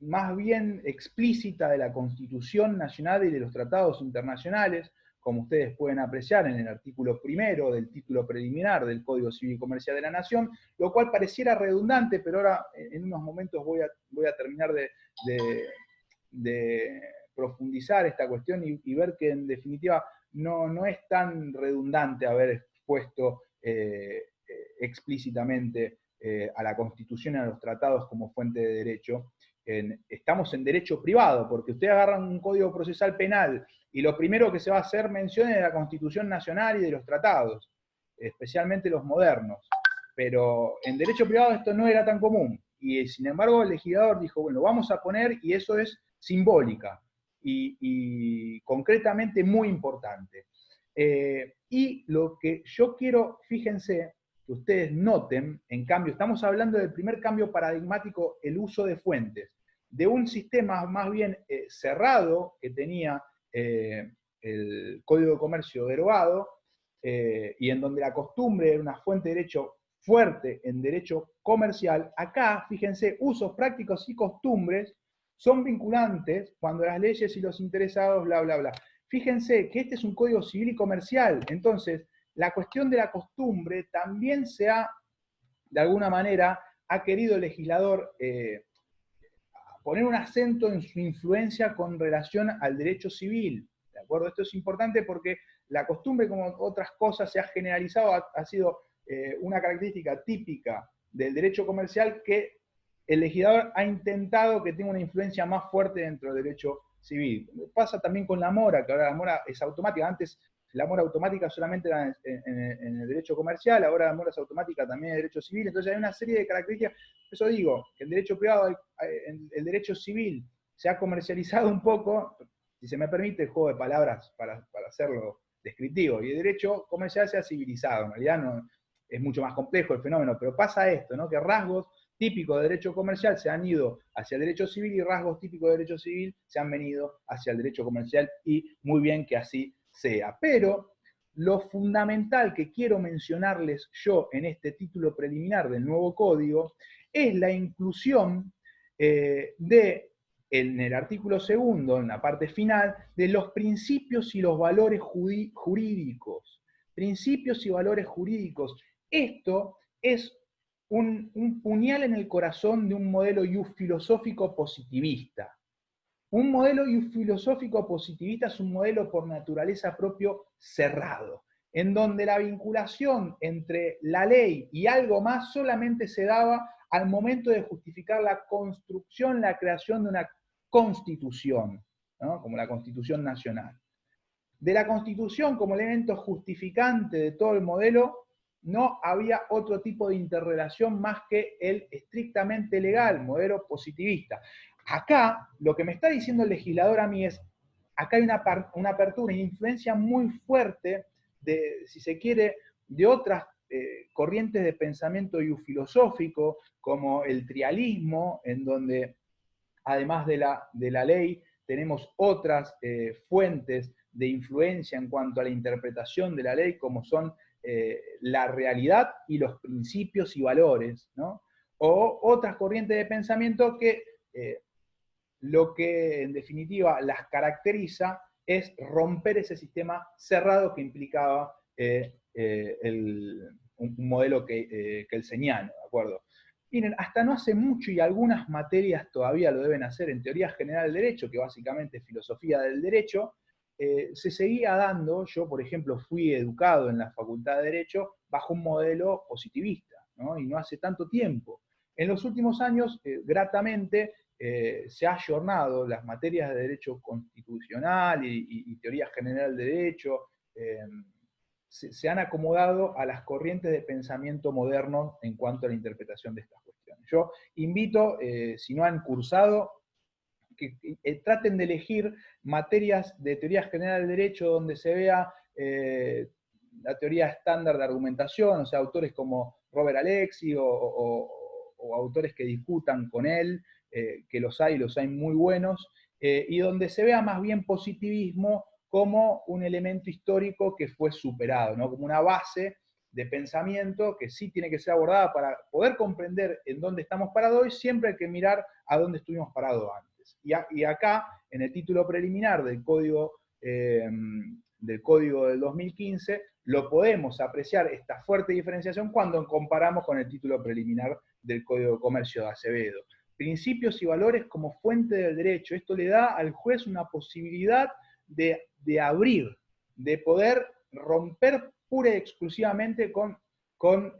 S1: más bien explícita de la Constitución Nacional y de los tratados internacionales, como ustedes pueden apreciar en el artículo primero del título preliminar del Código Civil y Comercial de la Nación, lo cual pareciera redundante, pero ahora en unos momentos voy a terminar de profundizar esta cuestión y ver que en definitiva no es tan redundante haber expuesto explícitamente a la Constitución y a los tratados como fuente de derecho. Estamos en derecho privado, porque usted agarra un código procesal penal y lo primero que se va a hacer mención es de la Constitución Nacional y de los tratados, especialmente los modernos. Pero en derecho privado esto no era tan común, y sin embargo el legislador dijo, bueno, vamos a poner, y eso es simbólica y concretamente muy importante. Y lo que yo quiero, fíjense, que ustedes noten, en cambio, estamos hablando del primer cambio paradigmático, el uso de fuentes, de un sistema más bien cerrado que tenía el Código de Comercio derogado, y en donde la costumbre era una fuente de derecho fuerte en derecho comercial. Acá, fíjense, usos prácticos y costumbres son vinculantes cuando las leyes y los interesados, bla, bla, bla. Fíjense que este es un código civil y comercial, entonces la cuestión de la costumbre también se ha, de alguna manera, ha querido el legislador poner un acento en su influencia con relación al derecho civil, ¿de acuerdo? Esto es importante porque la costumbre, como otras cosas, se ha generalizado, ha sido una característica típica del derecho comercial que el legislador ha intentado que tenga una influencia más fuerte dentro del derecho civil. Pasa también con la mora, que ahora la mora es automática. Antes la mora automática solamente era en el derecho comercial, ahora la mora es automática también en el derecho civil. Entonces hay una serie de características. Por eso digo, que el derecho privado, el derecho civil se ha comercializado un poco, si se me permite el juego de palabras para hacerlo descriptivo, y el derecho comercial se ha civilizado. En realidad no, es mucho más complejo el fenómeno, pero pasa esto, ¿no? Que rasgos típicos de derecho comercial se han ido hacia el derecho civil y rasgos típicos de derecho civil se han venido hacia el derecho comercial, y muy bien que así sea. Pero lo fundamental que quiero mencionarles yo en este título preliminar del nuevo código es la inclusión en el artículo segundo, en la parte final, de los principios y los valores jurídicos. Principios y valores jurídicos. Esto es un puñal en el corazón de un modelo filosófico positivista. Un modelo filosófico positivista es un modelo por naturaleza propio cerrado, en donde la vinculación entre la ley y algo más solamente se daba al momento de justificar la construcción, la creación de una constitución, ¿no? Como la Constitución Nacional. De la Constitución como elemento justificante de todo el modelo, no había otro tipo de interrelación más que el estrictamente legal, modelo positivista. Acá, lo que me está diciendo el legislador a mí es, acá hay una apertura, una influencia muy fuerte de, si se quiere, de otras corrientes de pensamiento filosófico, como el trialismo, en donde además de la ley tenemos otras fuentes de influencia en cuanto a la interpretación de la ley, como son la realidad y los principios y valores, ¿no? O otras corrientes de pensamiento que lo que en definitiva las caracteriza es romper ese sistema cerrado que implicaba un modelo que el señano, ¿de acuerdo? Miren, hasta no hace mucho, y algunas materias todavía lo deben hacer, en teoría general del derecho, que básicamente es filosofía del derecho, se seguía dando, yo por ejemplo fui educado en la Facultad de Derecho bajo un modelo positivista, ¿no? Y no hace tanto tiempo. En los últimos años, gratamente, se ha ayornado las materias de derecho constitucional y teoría general de derecho, se han acomodado a las corrientes de pensamiento moderno en cuanto a la interpretación de estas cuestiones. Yo invito, si no han cursado, que traten de elegir materias de teoría general del derecho donde se vea la teoría estándar de argumentación, o sea, autores como Robert Alexi o autores que discutan con él, que los hay muy buenos, y donde se vea más bien positivismo como un elemento histórico que fue superado, ¿no? Como una base de pensamiento que sí tiene que ser abordada para poder comprender en dónde estamos parados hoy, siempre hay que mirar a dónde estuvimos parados antes. Y acá, en el título preliminar del Código del 2015, lo podemos apreciar esta fuerte diferenciación cuando comparamos con el título preliminar del Código de Comercio de Acevedo. Principios y valores como fuente del derecho. Esto le da al juez una posibilidad de abrir, de poder romper pura y exclusivamente con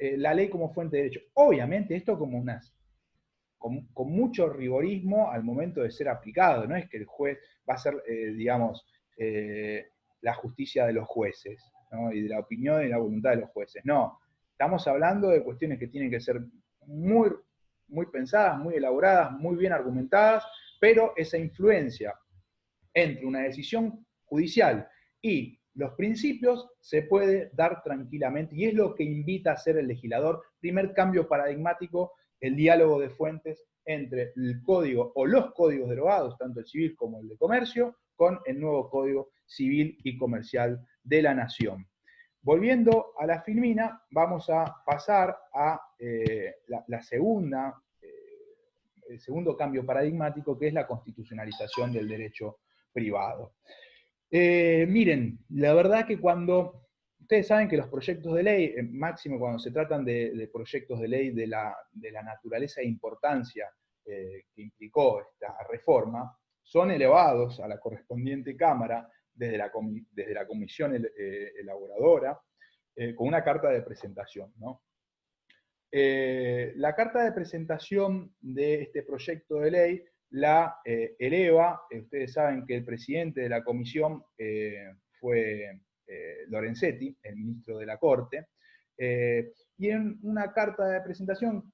S1: la ley como fuente de derecho. Obviamente esto como con mucho rigorismo al momento de ser aplicado, no es que el juez va a ser, digamos, la justicia de los jueces, ¿no? Y de la opinión y la voluntad de los jueces. No, estamos hablando de cuestiones que tienen que ser muy, muy pensadas, muy elaboradas, muy bien argumentadas, pero esa influencia entre una decisión judicial y los principios se puede dar tranquilamente, y es lo que invita a hacer el legislador. Primer cambio paradigmático, el diálogo de fuentes entre el código o los códigos derogados, tanto el civil como el de comercio, con el nuevo Código Civil y Comercial de la Nación. Volviendo a la filmina, vamos a pasar a el segundo cambio paradigmático, que es la constitucionalización del derecho privado. Miren, la verdad que cuando ustedes saben que los proyectos de ley, máximo cuando se tratan de proyectos de ley de la naturaleza e importancia que implicó esta reforma, son elevados a la correspondiente Cámara desde la comisión elaboradora con una carta de presentación, ¿no? La carta de presentación de este proyecto de ley la eleva. Ustedes saben que el presidente de la comisión fue Lorenzetti, el ministro de la Corte, y en una carta de presentación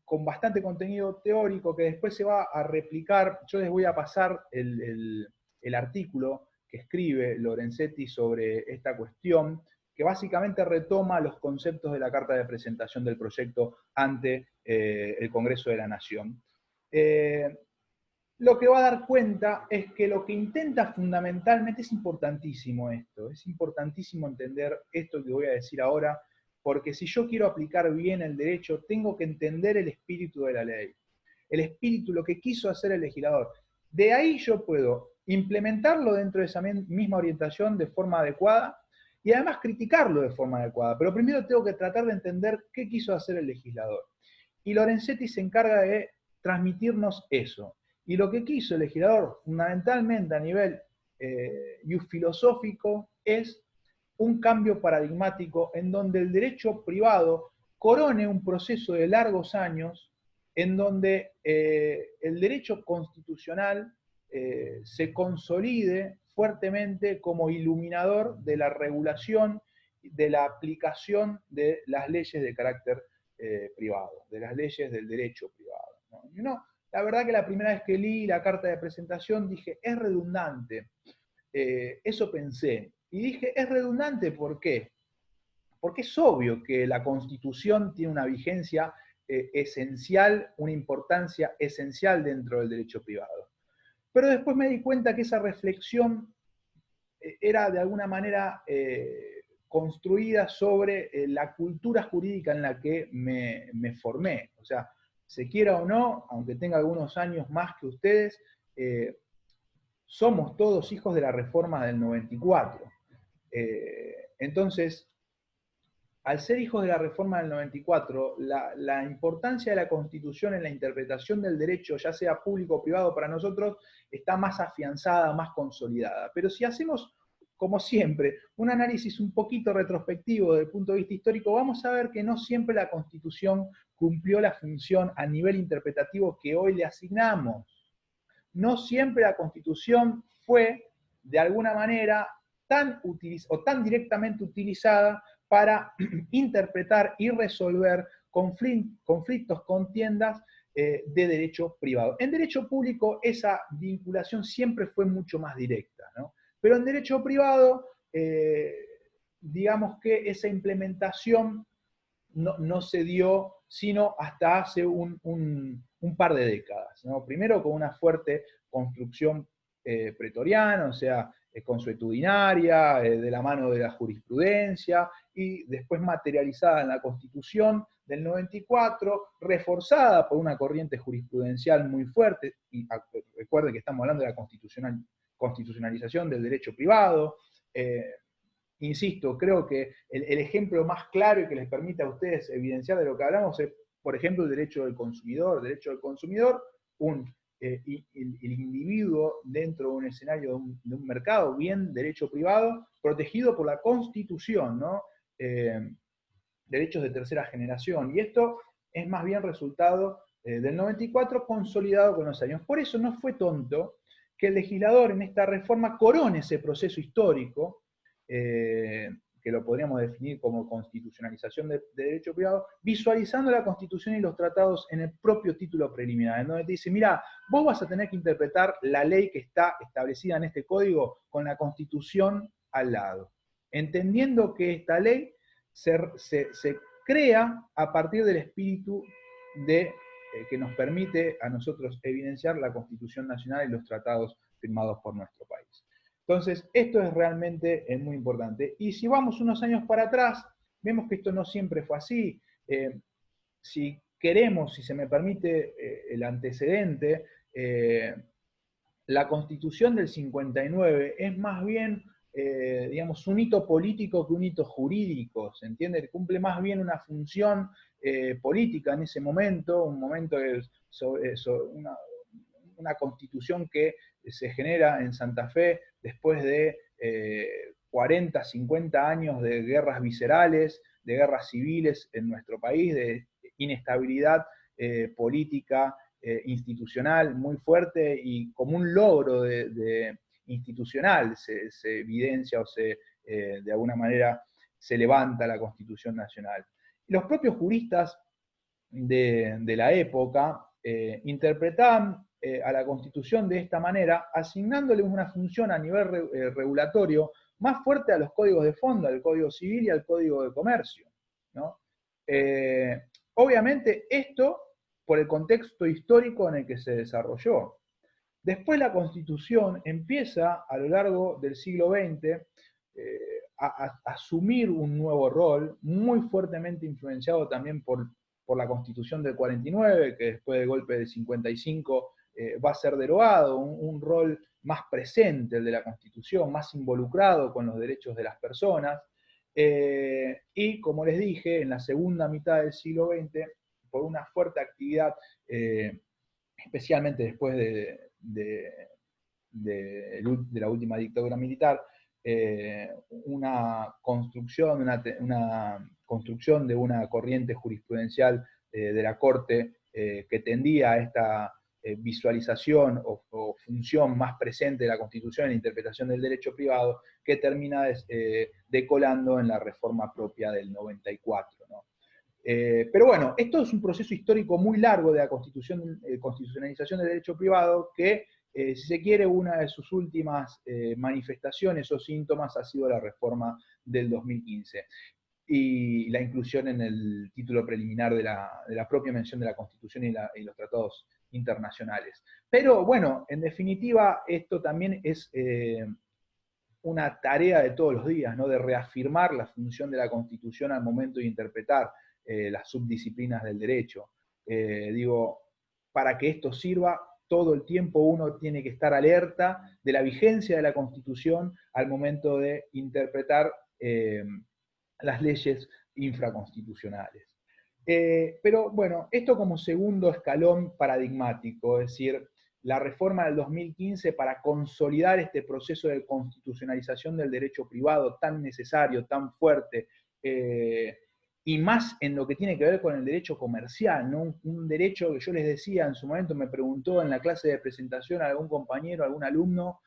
S1: con bastante contenido teórico que después se va a replicar. Yo les voy a pasar el artículo que escribe Lorenzetti sobre esta cuestión, que básicamente retoma los conceptos de la carta de presentación del proyecto ante el Congreso de la Nación. Lo que va a dar cuenta es que lo que intenta fundamentalmente, es importantísimo esto, es importantísimo entender esto que voy a decir ahora, porque si yo quiero aplicar bien el derecho, tengo que entender el espíritu de la ley, el espíritu, lo que quiso hacer el legislador. De ahí yo puedo implementarlo dentro de esa misma orientación de forma adecuada, y además criticarlo de forma adecuada, pero primero tengo que tratar de entender qué quiso hacer el legislador. Y Lorenzetti se encarga de transmitirnos eso. Y lo que quiso el legislador, fundamentalmente a nivel filosófico, es un cambio paradigmático en donde el derecho privado corone un proceso de largos años, en donde el derecho constitucional se consolide fuertemente como iluminador de la regulación, de la aplicación de las leyes de carácter privado, de las leyes del derecho privado, ¿no? Y uno, la verdad que la primera vez que leí la carta de presentación dije, es redundante. Eso pensé. Y dije, es redundante, ¿por qué? Porque es obvio que la Constitución tiene una vigencia esencial, una importancia esencial dentro del derecho privado. Pero después me di cuenta que esa reflexión era de alguna manera construida sobre la cultura jurídica en la que me formé. O sea, se quiera o no, aunque tenga algunos años más que ustedes, somos todos hijos de la reforma del 94. Entonces, al ser hijos de la reforma del 94, la importancia de la Constitución en la interpretación del derecho, ya sea público o privado, para nosotros está más afianzada, más consolidada. Pero si hacemos, como siempre, un análisis un poquito retrospectivo desde el punto de vista histórico, vamos a ver que no siempre la Constitución cumplió la función a nivel interpretativo que hoy le asignamos. No siempre la Constitución fue, de alguna manera, tan directamente utilizada para interpretar y resolver conflictos, contiendas de derecho privado. En derecho público esa vinculación siempre fue mucho más directa, ¿no? Pero en derecho privado, digamos que esa implementación no se dio sino hasta hace un par de décadas, ¿no? Primero con una fuerte construcción pretoriana, o sea, consuetudinaria, de la mano de la jurisprudencia, y después materializada en la Constitución del 94, reforzada por una corriente jurisprudencial muy fuerte, y recuerden que estamos hablando de la constitucionalización del derecho privado. Insisto, creo que el ejemplo más claro y que les permite a ustedes evidenciar de lo que hablamos es, por ejemplo, el derecho del consumidor. El derecho del consumidor, el individuo dentro de un escenario de un mercado, bien derecho privado, protegido por la Constitución, ¿no? Derechos de tercera generación. Y esto es más bien resultado del 94, consolidado con los años. Por eso no fue tonto que el legislador en esta reforma corone ese proceso histórico, que que lo podríamos definir como constitucionalización de derecho privado, visualizando la Constitución y los tratados en el propio título preliminar, en donde te dice, mira, vos vas a tener que interpretar la ley que está establecida en este código con la Constitución al lado, entendiendo que esta ley se crea a partir del espíritu de, que nos permite a nosotros evidenciar la Constitución Nacional y los tratados firmados por nuestro país. Entonces, esto es realmente muy importante. Y si vamos unos años para atrás, vemos que esto no siempre fue así. Si queremos, si se me permite el antecedente, la Constitución del 59 es más bien, digamos, un hito político que un hito jurídico, ¿se entiende? Cumple más bien una función política en ese momento, un momento de una constitución que se genera en Santa Fe después de 40, 50 años de guerras viscerales, de guerras civiles en nuestro país, de inestabilidad política, institucional muy fuerte, y como un logro institucional se evidencia o de alguna manera se levanta la Constitución Nacional. Y los propios juristas de la época interpretaban a la Constitución de esta manera, asignándole una función a nivel regulatorio más fuerte a los códigos de fondo, al Código Civil y al Código de Comercio, ¿no? Obviamente esto por el contexto histórico en el que se desarrolló. Después la Constitución empieza a lo largo del siglo XX a asumir un nuevo rol, muy fuertemente influenciado también por la Constitución del 49, que después del golpe del 55 va a ser derogado, un rol más presente el de la Constitución, más involucrado con los derechos de las personas, y como les dije, en la segunda mitad del siglo XX, por una fuerte actividad, especialmente después de la última dictadura militar, una construcción de una corriente jurisprudencial de la Corte que tendía a esta visualización o función más presente de la Constitución en la interpretación del derecho privado, que termina decolando en la reforma propia del 94, ¿no? Pero bueno, esto es un proceso histórico muy largo de la constitucionalización del derecho privado que, si se quiere, una de sus últimas manifestaciones o síntomas ha sido la reforma del 2015 y la inclusión en el título preliminar de la propia mención de la Constitución y los tratados internacionales. Pero bueno, en definitiva, esto también es una tarea de todos los días, ¿no? De reafirmar la función de la Constitución al momento de interpretar las subdisciplinas del derecho. Digo, para que esto sirva, todo el tiempo uno tiene que estar alerta de la vigencia de la Constitución al momento de interpretar las leyes infraconstitucionales. Pero bueno, esto como segundo escalón paradigmático, es decir, la reforma del 2015 para consolidar este proceso de constitucionalización del derecho privado tan necesario, tan fuerte, y más en lo que tiene que ver con el derecho comercial, ¿no? Un derecho que yo les decía en su momento, me preguntó en la clase de presentación algún compañero, algún alumno,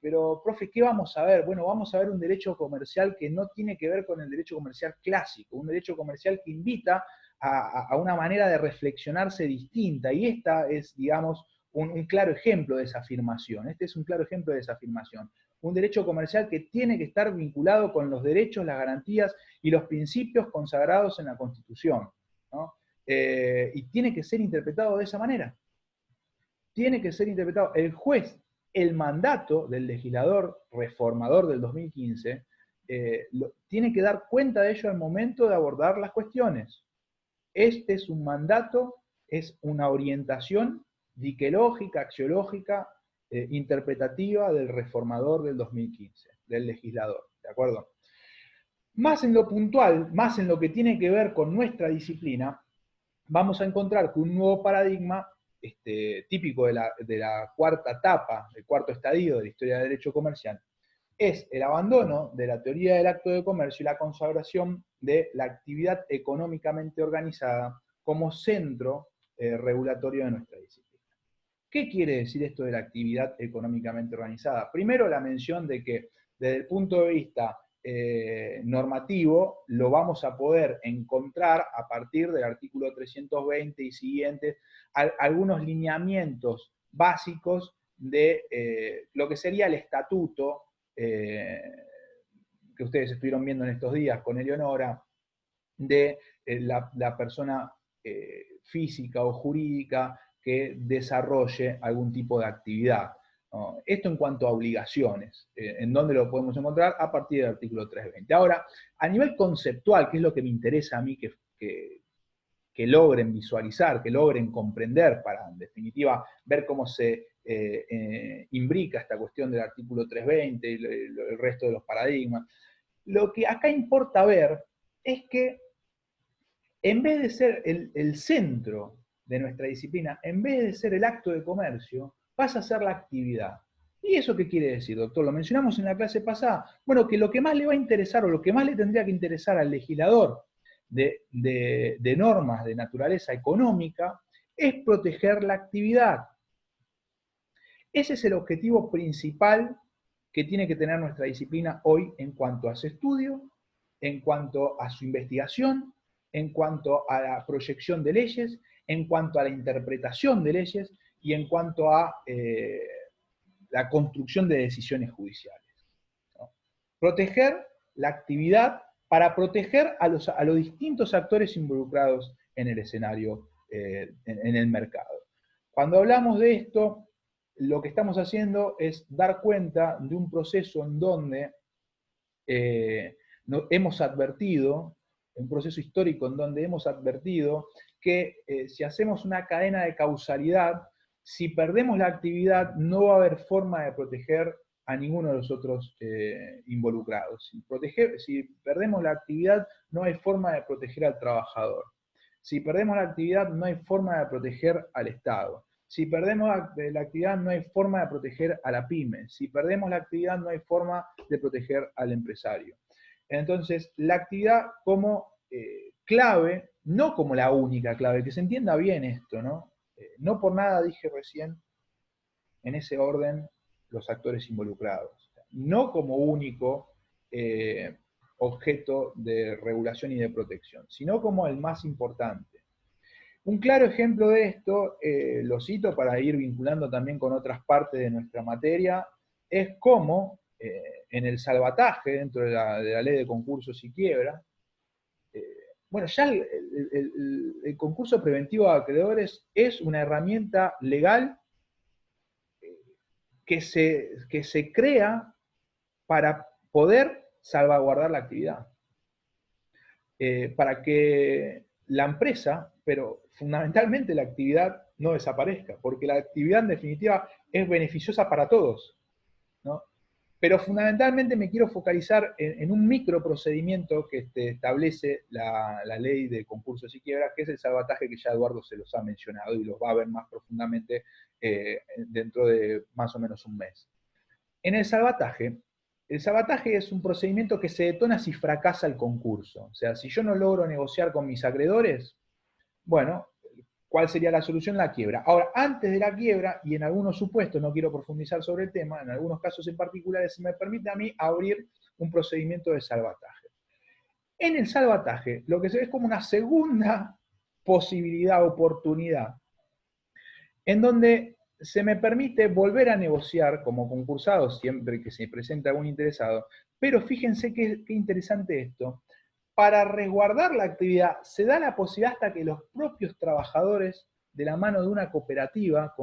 S1: pero profe, ¿qué vamos a ver? Bueno, vamos a ver un derecho comercial que no tiene que ver con el derecho comercial clásico, un derecho comercial que invita a una manera de reflexionarse distinta, y esta es, digamos, un claro ejemplo de esa afirmación. Este es un claro ejemplo de esa afirmación. Un derecho comercial que tiene que estar vinculado con los derechos, las garantías y los principios consagrados en la Constitución, ¿no? Y tiene que ser interpretado de esa manera. Tiene que ser interpretado. El juez, el mandato del legislador reformador del 2015, tiene que dar cuenta de ello al momento de abordar las cuestiones. Este es un mandato, es una orientación diquelógica, axiológica, interpretativa del reformador del 2015, del legislador, ¿de acuerdo? Más en lo puntual, más en lo que tiene que ver con nuestra disciplina, vamos a encontrar que un nuevo paradigma típico de la cuarta etapa, del cuarto estadio de la historia del derecho comercial, es el abandono de la teoría del acto de comercio y la consagración de la actividad económicamente organizada como centro regulatorio de nuestra disciplina. ¿Qué quiere decir esto de la actividad económicamente organizada? Primero, la mención de que desde el punto de vista normativo lo vamos a poder encontrar a partir del artículo 320 y siguientes, algunos lineamientos básicos de lo que sería el estatuto que ustedes estuvieron viendo en estos días con Eleonora, de la persona física o jurídica que desarrolle algún tipo de actividad, ¿no? Esto en cuanto a obligaciones, ¿en dónde lo podemos encontrar? A partir del artículo 320. Ahora, a nivel conceptual, que es lo que me interesa a mí que logren visualizar, que logren comprender, para en definitiva ver cómo se imbrica esta cuestión del artículo 320 y el resto de los paradigmas. Lo que acá importa ver es que en vez de ser el centro de nuestra disciplina, en vez de ser el acto de comercio, pasa a ser la actividad. ¿Y eso qué quiere decir, doctor? Lo mencionamos en la clase pasada. Bueno, que lo que más le va a interesar o lo que más le tendría que interesar al legislador de normas de naturaleza económica es proteger la actividad. Ese es el objetivo principal que tiene que tener nuestra disciplina hoy en cuanto a su estudio, en cuanto a su investigación, en cuanto a la proyección de leyes, en cuanto a la interpretación de leyes y en cuanto a la construcción de decisiones judiciales, ¿no? Proteger la actividad para proteger a los distintos actores involucrados en el escenario, en el mercado. Cuando hablamos de esto, lo que estamos haciendo es dar cuenta de un proceso en donde hemos advertido, un proceso histórico en donde hemos advertido que si hacemos una cadena de causalidad, si perdemos la actividad no va a haber forma de proteger a ninguno de los otros involucrados. Si perdemos la actividad no hay forma de proteger al trabajador. Si perdemos la actividad no hay forma de proteger al Estado. Si perdemos la actividad no hay forma de proteger a la pyme. Si perdemos la actividad no hay forma de proteger al empresario. Entonces, la actividad como clave, no como la única clave, que se entienda bien esto, ¿no? No por nada dije recién, en ese orden, los actores involucrados. No como único objeto de regulación y de protección, sino como el más importante. Un claro ejemplo de esto, lo cito para ir vinculando también con otras partes de nuestra materia, es cómo en el salvataje, dentro de la ley de concursos y quiebra, bueno, ya el concurso preventivo de acreedores es una herramienta legal que se crea para poder salvaguardar la actividad. Para que la empresa, pero fundamentalmente la actividad, no desaparezca, porque la actividad en definitiva es beneficiosa para todos, ¿no? Pero fundamentalmente me quiero focalizar en un microprocedimiento que establece la ley de concursos y quiebras, que es el salvataje, que ya Eduardo se los ha mencionado y los va a ver más profundamente dentro de más o menos un mes. En el salvataje es un procedimiento que se detona si fracasa el concurso. O sea, si yo no logro negociar con mis acreedores, bueno, ¿cuál sería la solución? La quiebra. Ahora, antes de la quiebra, y en algunos supuestos, no quiero profundizar sobre el tema, en algunos casos en particulares, se me permite a mí abrir un procedimiento de salvataje. En el salvataje, lo que se ve es como una segunda posibilidad, oportunidad, en donde se me permite volver a negociar como concursado siempre que se presente algún interesado, pero fíjense qué interesante esto. Para resguardar la actividad se da la posibilidad hasta que los propios trabajadores, de la mano de una cooperativa,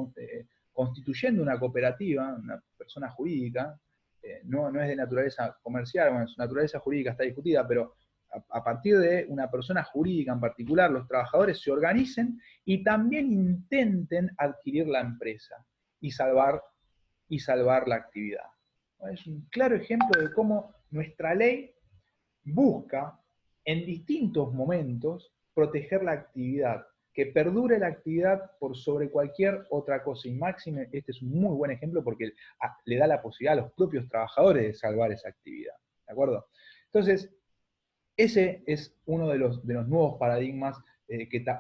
S1: constituyendo una cooperativa, una persona jurídica, no es de naturaleza comercial, bueno, su naturaleza jurídica está discutida, pero a partir de una persona jurídica en particular, los trabajadores se organicen y también intenten adquirir la empresa y salvar la actividad. Es un claro ejemplo de cómo nuestra ley busca en distintos momentos proteger la actividad, que perdure la actividad por sobre cualquier otra cosa. Y máxime, este es un muy buen ejemplo porque le da la posibilidad a los propios trabajadores de salvar esa actividad. ¿De acuerdo? Entonces, ese es uno de los nuevos paradigmas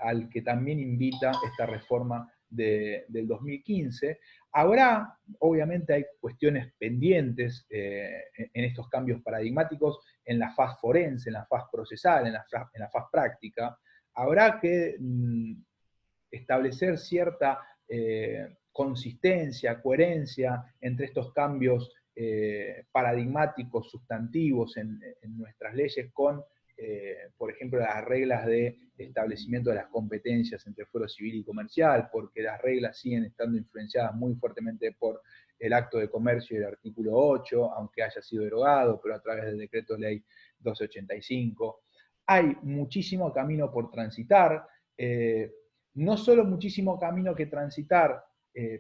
S1: al que también invita esta reforma del 2015. Habrá, obviamente hay cuestiones pendientes en estos cambios paradigmáticos en la faz forense, en la faz procesal, en la faz práctica. Habrá que establecer cierta consistencia, coherencia entre estos cambios paradigmáticos, sustantivos en nuestras leyes con, por ejemplo, las reglas de establecimiento de las competencias entre fuero civil y comercial, porque las reglas siguen estando influenciadas muy fuertemente por el acto de comercio y el artículo 8, aunque haya sido derogado, pero a través del decreto ley 1285. Hay muchísimo camino por transitar, no solo muchísimo camino que transitar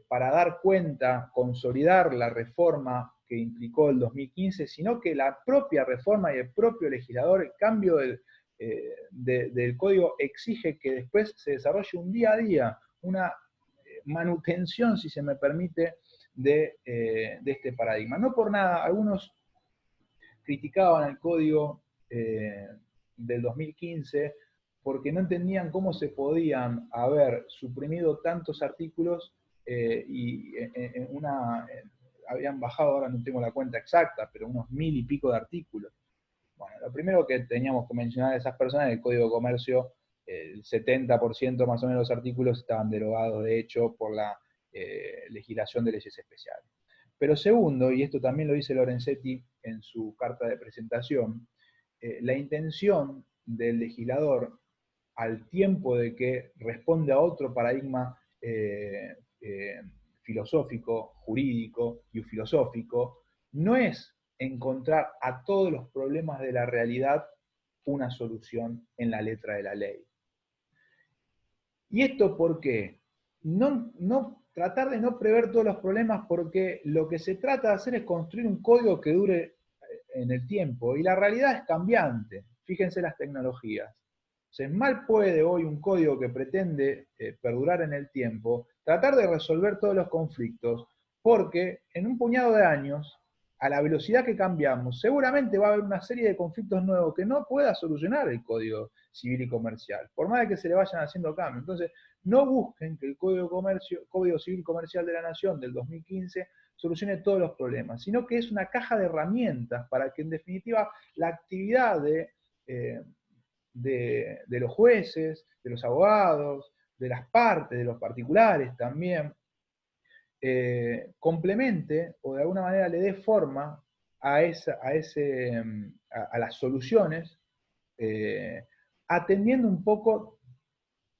S1: para dar cuenta, consolidar la reforma que implicó el 2015, sino que la propia reforma y el propio legislador, el cambio del código exige que después se desarrolle un día a día, una manutención, si se me permite, de este paradigma. No por nada, algunos criticaban el código del 2015 porque no entendían cómo se podían haber suprimido tantos artículos y habían bajado, ahora no tengo la cuenta exacta, pero unos 1000 y pico de artículos. Bueno, lo primero que teníamos que mencionar a esas personas es que el Código de Comercio, el 70% más o menos de los artículos estaban derogados, de hecho, por la legislación de leyes especiales. Pero segundo, y esto también lo dice Lorenzetti en su carta de presentación, la intención del legislador, al tiempo de que responde a otro paradigma filosófico, jurídico y filosófico, no es encontrar a todos los problemas de la realidad una solución en la letra de la ley. ¿Y esto por qué? Tratar de no prever todos los problemas, porque lo que se trata de hacer es construir un código que dure en el tiempo, y la realidad es cambiante. Fíjense las tecnologías. Entonces, mal puede hoy un código que pretende perdurar en el tiempo tratar de resolver todos los conflictos, porque en un puñado de años, a la velocidad que cambiamos, seguramente va a haber una serie de conflictos nuevos que no pueda solucionar el Código Civil y Comercial, por más de que se le vayan haciendo cambios. Entonces, no busquen que el Código Civil Comercial de la Nación del 2015 solucione todos los problemas, sino que es una caja de herramientas para que, en definitiva, la actividad de los jueces, de los abogados, de las partes, de los particulares también, complemente o de alguna manera le dé forma a las soluciones, atendiendo un poco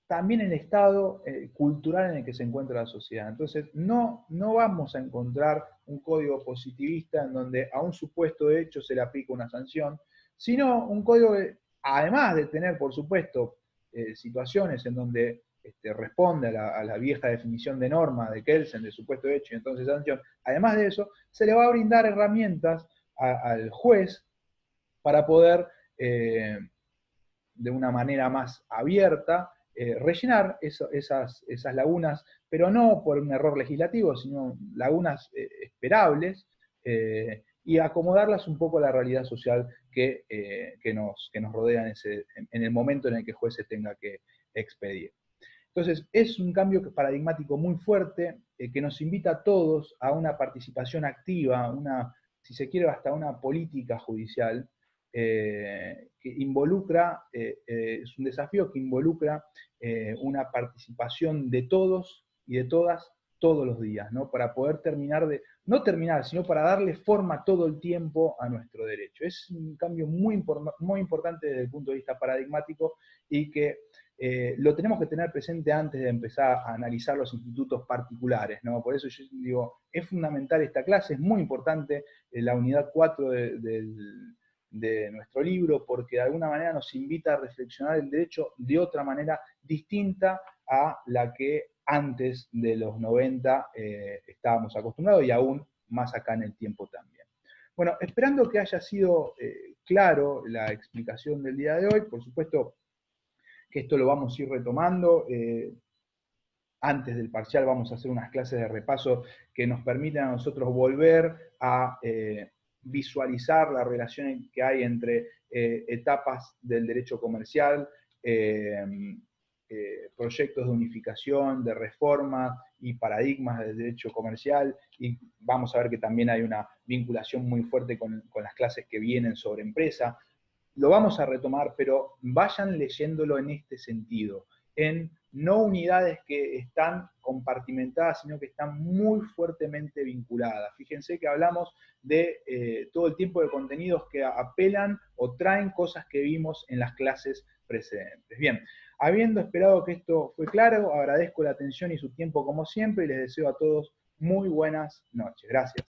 S1: también el estado cultural en el que se encuentra la sociedad. Entonces, no vamos a encontrar un código positivista en donde a un supuesto hecho se le aplica una sanción, sino un código que, además de tener, por supuesto, situaciones en donde responde a la vieja definición de norma de Kelsen, de supuesto hecho y entonces sanción, además de eso, se le va a brindar herramientas al juez para poder, de una manera más abierta, rellenar esas lagunas, pero no por un error legislativo, sino lagunas esperables, y acomodarlas un poco a la realidad social que nos rodea en el momento en el que el juez se tenga que expedir. Entonces, es un cambio paradigmático muy fuerte que nos invita a todos a una participación activa, si se quiere, hasta una política judicial, que involucra, es un desafío que involucra una participación de todos y de todas todos los días, ¿no? Para poder no terminar, sino para darle forma todo el tiempo a nuestro derecho. Es un cambio muy importante desde el punto de vista paradigmático y que lo tenemos que tener presente antes de empezar a analizar los institutos particulares, ¿no? Por eso yo digo, es fundamental esta clase, es muy importante la unidad 4 de nuestro libro, porque de alguna manera nos invita a reflexionar el derecho de otra manera distinta a la que antes de los 90 estábamos acostumbrados, y aún más acá en el tiempo también. Bueno, esperando que haya sido claro la explicación del día de hoy. Por supuesto que esto lo vamos a ir retomando. Antes del parcial vamos a hacer unas clases de repaso que nos permitan a nosotros volver a visualizar la relación que hay entre etapas del derecho comercial, proyectos de unificación, de reforma y paradigmas del derecho comercial, y vamos a ver que también hay una vinculación muy fuerte con las clases que vienen sobre empresa. Lo vamos a retomar, pero vayan leyéndolo en este sentido, en no unidades que están compartimentadas, sino que están muy fuertemente vinculadas. Fíjense que hablamos de todo el tiempo de contenidos que apelan o traen cosas que vimos en las clases precedentes. Bien, habiendo esperado que esto fue claro, agradezco la atención y su tiempo como siempre y les deseo a todos muy buenas noches. Gracias.